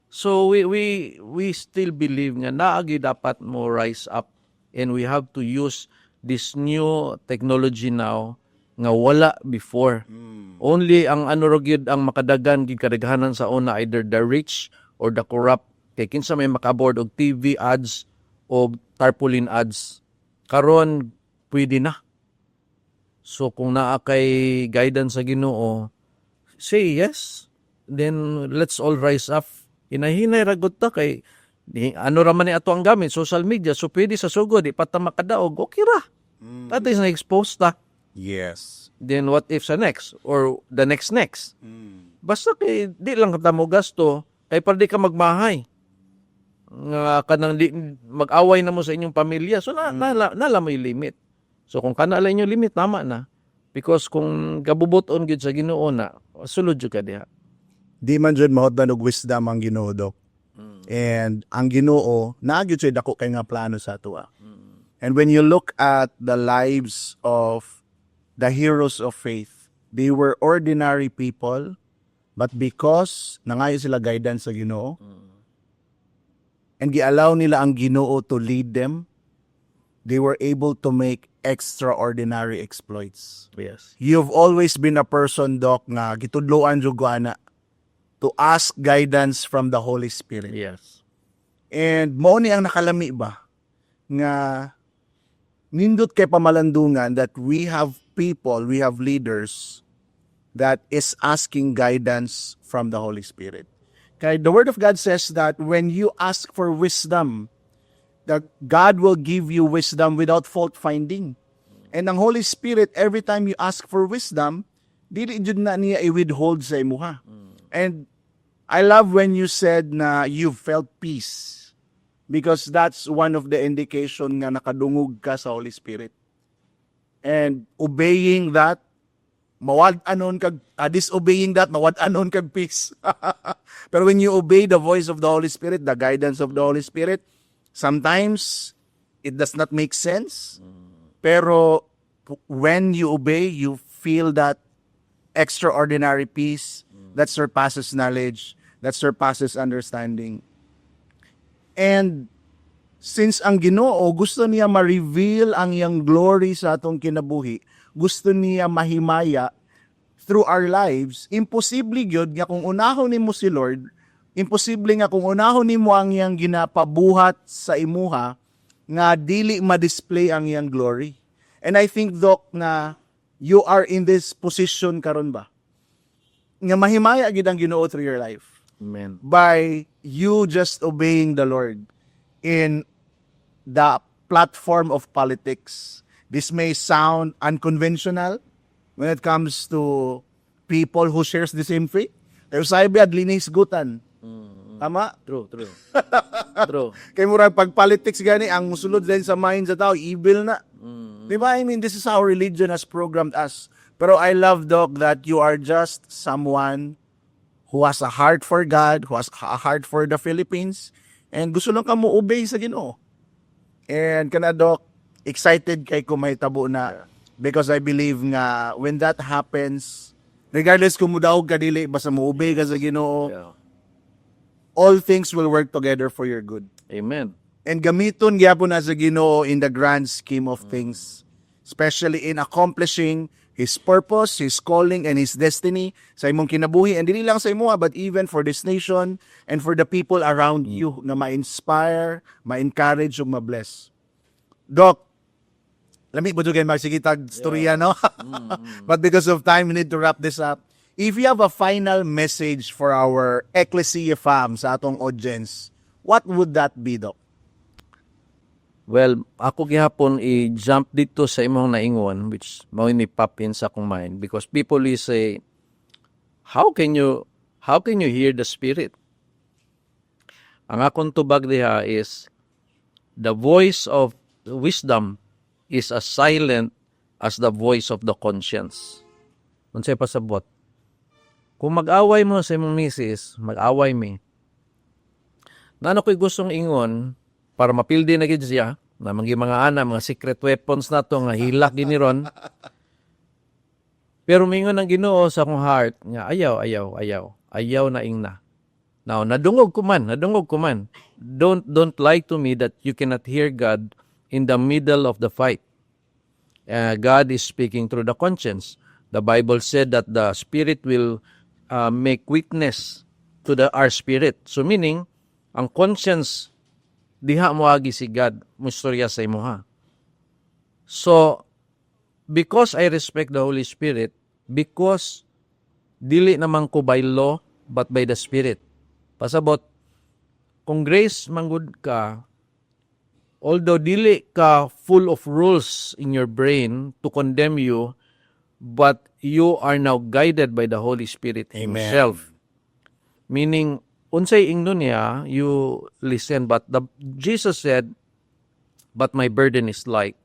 So we still believe nga naagi dapat mo rise up, and we have to use this new technology now nga wala before. Only ang ano ra gyud ang makadagan gid kadaghanan sa una, either the rich or the corrupt. Kay kinsa may makaboard og TV ads o tarpaulin ads, karon pwede na. So kung naa kay guidance sa Ginoo, say yes, then let's all rise up. Hinahinay ragot ta kay ano ra man ni ato ang gamit, social media, so pwede sa sugod di pa ta makadaog, okay ra. That is na-expose ta. Yes. Then what if sa next or the next? Basta kay di lang ka mo gasto, kay para di ka magmahay. Nga kanang di mag-away na mo sa inyong pamilya, so nala may limit. So kung kana lang inyong limit, tama na. Because kung gabubuton gyud sa Ginoo na, sulod jud ka diha. Di man jud mahutdan og wisdom ang Ginoo, Dok. And ang Ginoo nagyud siya dako kay nga plano sa atua. And when you look at the lives of the heroes of faith, they were ordinary people, but because nangayo sila guidance sa Ginoo, and giallow nila ang Ginoo to lead them, they were able to make extraordinary exploits. Yes. You've always been a person, Doc, nga gitudloan jud ko ana to ask guidance from the Holy Spirit. Yes. And mao ni ang nakalami ba nga nindot kay pamalandungan that we have people, we have leaders that is asking guidance from the Holy Spirit. Kaya the Word of God says that when you ask for wisdom, that God will give you wisdom without fault finding. And ang Holy Spirit, every time you ask for wisdom, dili jud na niya i-withhold sa imuha. And I love when you said na you felt peace, because that's one of the indication nga nakadungog ka sa Holy Spirit. And obeying that, mawad-anon kag disobeying that, mawad-anon kag peace. Pero when you obey the voice of the Holy Spirit, the guidance of the Holy Spirit, sometimes it does not make sense. Pero when you obey, you feel that extraordinary peace that surpasses knowledge, that surpasses understanding. And since ang Ginoo gusto niya ma-reveal ang iyang glory sa atong kinabuhi, gusto niya mahimaya through our lives, imposible gyud nga kung unahon nimo si Lord, imposible nga kung unahon nimo ang iyang ginapabuhat sa imuha, nga dili ma-display ang iyang glory. And I think, Doc, na you are in this position karon ba? Nga mahimaya gid ang Ginoo through your life Amen. by you just obeying the Lord in the platform of politics. This may sound unconventional when it comes to people who shares the same faith. Pero sabi adlinis gutan. Tama? True. True. Kay murag pag politics gani ang musulod din sa mind sa tao, evil na. Di ba? I mean, this is how religion has programmed us. Pero I love, Doc, that you are just someone who has a heart for God, who has a heart for the Philippines, and gusto lang ka mo obey sa Ginoo. And kana, Doc, excited kay ko mahitabo na, because I believe nga when that happens, regardless kung mudaog ka dili, basta mo obey ka sa Ginoo, Yeah. all things will work together for your good. Amen. And gamiton gyapon na sa Ginoo in the grand scheme of things, especially in accomplishing His purpose, His calling, and His destiny sa imong kinabuhi. And dili lang sa imo, but even for this nation and for the people around you na ma-inspire, ma-encourage, ug ma-bless. Doc, lami po kayo magsigitag storya, no? But because of time, we need to wrap this up. if you have a final message for our Ecclesia fam sa atong audience, what would that be, Doc? Well, ako gihapon i-jump dito sa imong naingon, which mao ni pop in sa akong mind, because people is say, how can you hear the Spirit? Ang akong tubag diha is, the voice of wisdom is as silent as the voice of the conscience. Unsay pasabot? Kung mag-away mo sa imong misis, mag-away mi. Nano ko'y gustong ingon, para mapildi na gid siya, na mga ana, mga secret weapons na to, nga hilak giniron. Pero mingon ang Ginoo sa akong heart, nga ayaw na ingna. Now, nadungog ko man. Don't lie to me that you cannot hear God in the middle of the fight. God is speaking through the conscience. The Bible said that the Spirit will make witness to our spirit. So meaning, ang conscience, diha mo agi si God, mustorya sa imuha. So, because I respect the Holy Spirit, because dili naman ko by law, but by the Spirit. Pasabot, kung grace manggod ka, although dili ka full of rules in your brain to condemn you, but you are now guided by the Holy Spirit Himself. Meaning, unsay ingnon niya, you listen. But Jesus said, but my burden is light.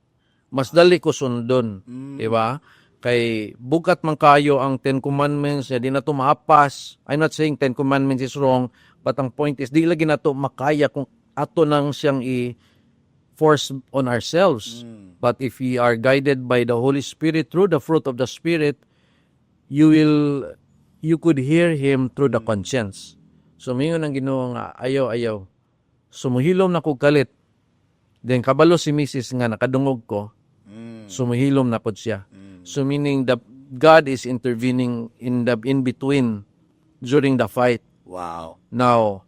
Mas dali ko sundon. Diba? Kay bukat man kayo ang 10 Commandments, di na ito maapas. I'm not saying 10 Commandments is wrong, but ang point is, di lagi na ito makaya kung ato nang siyang i-force on ourselves. But if we are guided by the Holy Spirit through the fruit of the Spirit, you could hear Him through the conscience. So, mingon ang Ginoo nga, ayaw. Sumuhilom na ko kalit. Then, kabalo si Mrs. nga nakadungog ko, sumuhilom na pod siya. So, meaning, God is intervening in between during the fight. Wow. Now,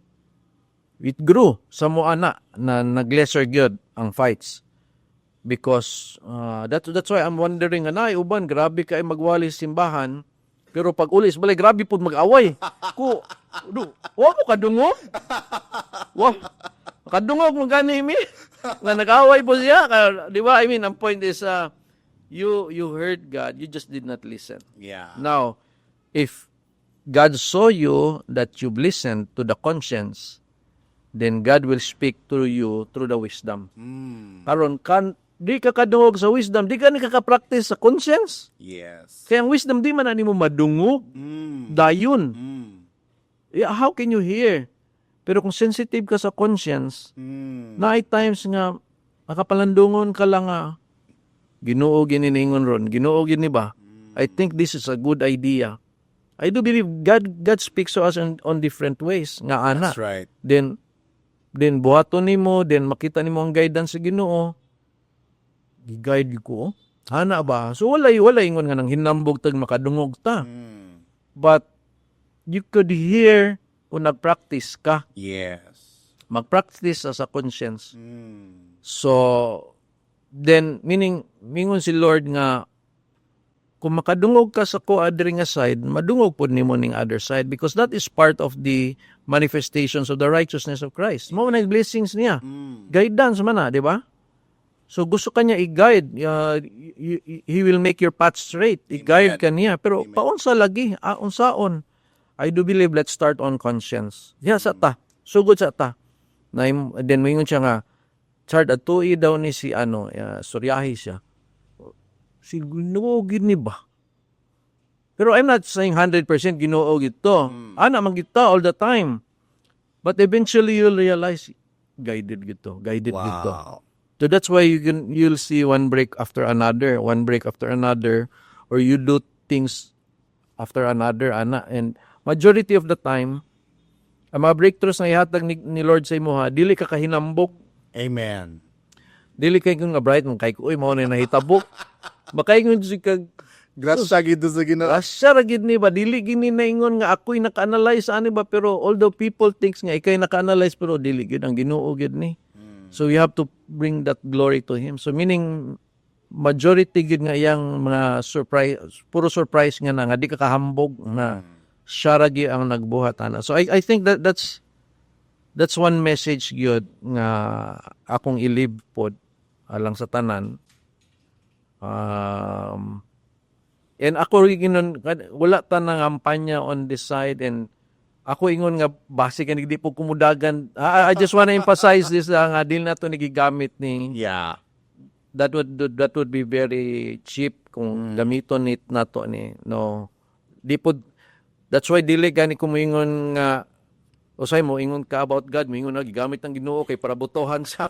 it grew sa mua na nag-lesser good ang fights. Because, that's why I'm wondering, uban, grabe kay magwali simbahan, pero pag ulis, balay, grabe po mag-away. Wa mo kadungog? Kadungog mo gani mi? Na nag-away po siya. Di ba? I mean, ang point is, you heard God, you just did not listen. Yeah. Now, if God saw you that you've listened to the conscience, then God will speak through you through the wisdom. Karon di ka kadungog sa wisdom, di ka nakaka-practice sa conscience. Yes. Kaya ang wisdom, di man mo madungog. Dayon. Yeah, how can you hear? Pero kung sensitive ka sa conscience, na ay times nga, makapalandungon ka lang Ginoo gininingon ron, Ginoo gini ba? I think this is a good idea. I do believe God speaks to us on different ways. Nga ana. That's right. Then buhaton nimo, then makita nimo ang guidance sa Ginoo. Gi-guide ko. Hana ba? So wala ingon nga nang hinambog tag makadungog ta. But you could hear kung nag-practice ka. Yes. Mag-practice sa conscience. So, then, mingon si Lord nga, kung makadungog ka sa ko-adring side, madungog po nimo ning other side because that is part of the manifestations of the righteousness of Christ. Mo na blessings niya. Guidance man di ba? So, gusto kanya i-guide. He will make your path straight. I-guide ka niya. Pero, paunsa lagi. Unsaon. I do believe, let's start on conscience. Yeah, sa ta. Sugod sa ta. Then, mayroon siya nga, Chard, atui daw ni si, suryahi siya. Si Ginoo gini ba? Pero I'm not saying 100% Ginoo gito. Ana, magita all the time. But eventually, you'll realize, guided gito. Wow. So that's why you'll see one break after another, or you do things after another, and majority of the time, ang mga breakthroughs na ihatag ni Lord sa imuha, dili ka kahinambok, Amen. dili kay kung nga bright, kay ko, mao na nahitabok, bakay kung si kag, Gracias sa gito sa Ginoo. asya ragid ni ba, dili gini naingon nga ako'y naka-analyze ani ba, pero although people thinks nga ikay naka-analyze, pero dili gid ang Ginoo gid ni. So you have to bring that glory to Him. So meaning, majority gid nga iyang mga surprise, puro surprise nga di ka kahambog na siya ra gyud ang nagbuhat ana. So I think that's one message gyud nga akong ilib pod alang sa tanan. And ako rin wala ta nang kampanya on this side, and ako ingon nga base ka di po kumudagan. I just wanna emphasize this nga dili na to nigigamit ni Yeah. that would be very cheap kung gamiton nit nato ni no. Di po, that's why dili gani ko moingon nga usay mo ingon ka about God, moingon na gigamit ng Ginoo kay para butohan sa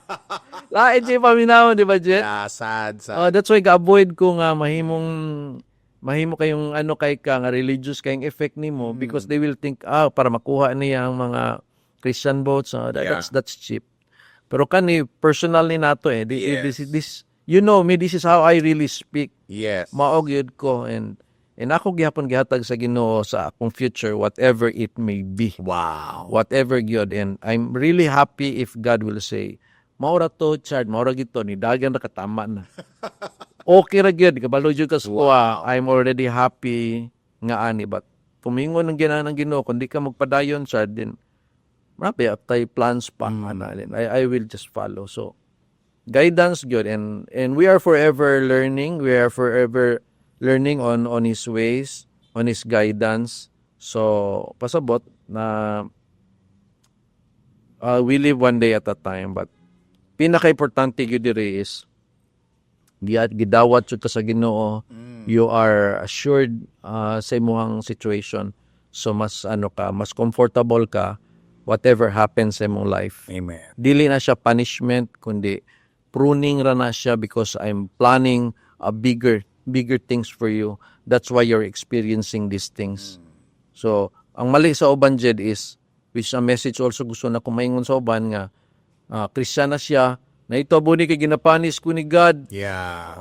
lain di paminaw, di ba, Jet? Yeah, sad. That's why ga-avoid ko nga mahimo kayong kay ka nga religious kayong effect nimo because they will think para makuha niya ang mga Christian votes. That's cheap. Pero kani personal ni nato this you know me, this is how I really speak. Yes. Maog yun ko, and ako gihapon gihatag sa Ginoo sa akong future whatever it may be. Wow. Whatever gyud, and I'm really happy if God will say maura to Chad, maura gito ni dagan ra katama na. Okay ra gyud, kabalo jud ka sa I'm already happy nga ani, but pumingon ng ginaan ng Ginoo kundi ka magpadayon Chad din. Marami tay plans pa ana din. I will just follow. So guidance gyud, and we are forever learning. We are forever learning on his ways, on his guidance. So pasabot na we live one day at a time, but pinaka-importante gyud diri is gidawat jud ka sa Ginoo. You are assured sa imong situation, so mas mas comfortable ka whatever happens sa imong life. Amen. Dili na siya punishment kundi pruning ra na siya, because I'm planning a bigger things for you. That's why you're experiencing these things. So ang mali sa uban jud is, which a message also gusto na kumaingon sa uban nga Christian na siya, na ito abuni kay ginapanis ko ni God. Yeah.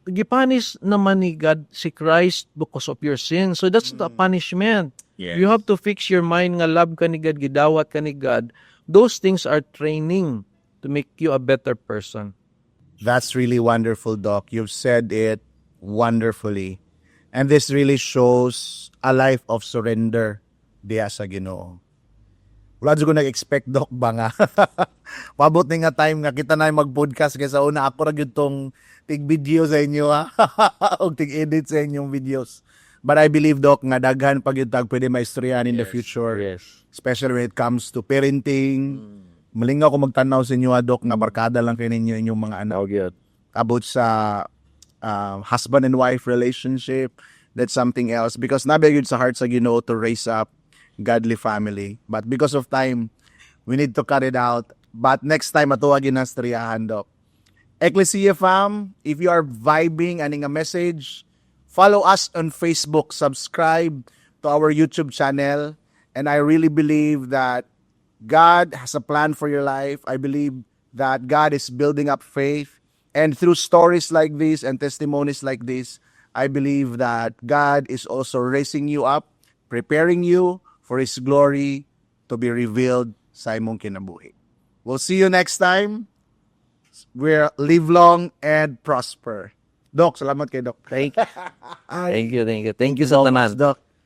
Gipanis naman ni God si Christ because of your sin. So that's the punishment. Yes. You have to fix your mind nga love ka ni God, gidawat ka ni God. Those things are training to make you a better person. That's really wonderful, Doc. You've said it wonderfully. And this really shows a life of surrender diya sa Ginoo. Wala dyan ko nag-expect, Doc, ba nga? Pabot na nga time nga kita na mag-podcast kaysa una ako na yun tong tig-video sa inyo, ha? O tig-edit sa inyong videos. But I believe, Doc, nga daghan pag yun tag pwede maistoryahan in the future. Yes. Especially when it comes to parenting. Malingaw ko magtanaw sa inyo, Doc, na barkada lang kayo ninyo inyong mga anak. About sa husband and wife relationship, that's something else. Because nabiyag yun sa heart sa Ginoo to raise up godly family. But because of time, we need to cut it out. But next time, matuwagin na storyahan, Doc. Ecclesia fam, if you are vibing aning a message, follow us on Facebook, subscribe to our YouTube channel, and I really believe that God has a plan for your life. I believe that God is building up faith, and through stories like this and testimonies like this, I believe that God is also raising you up, preparing you for His glory to be revealed sa imong kinabuhi. We'll see you next time. We're live long and prosper. Doc, salamat kay Doc. Thank you. Thank you sa tanan. Doc.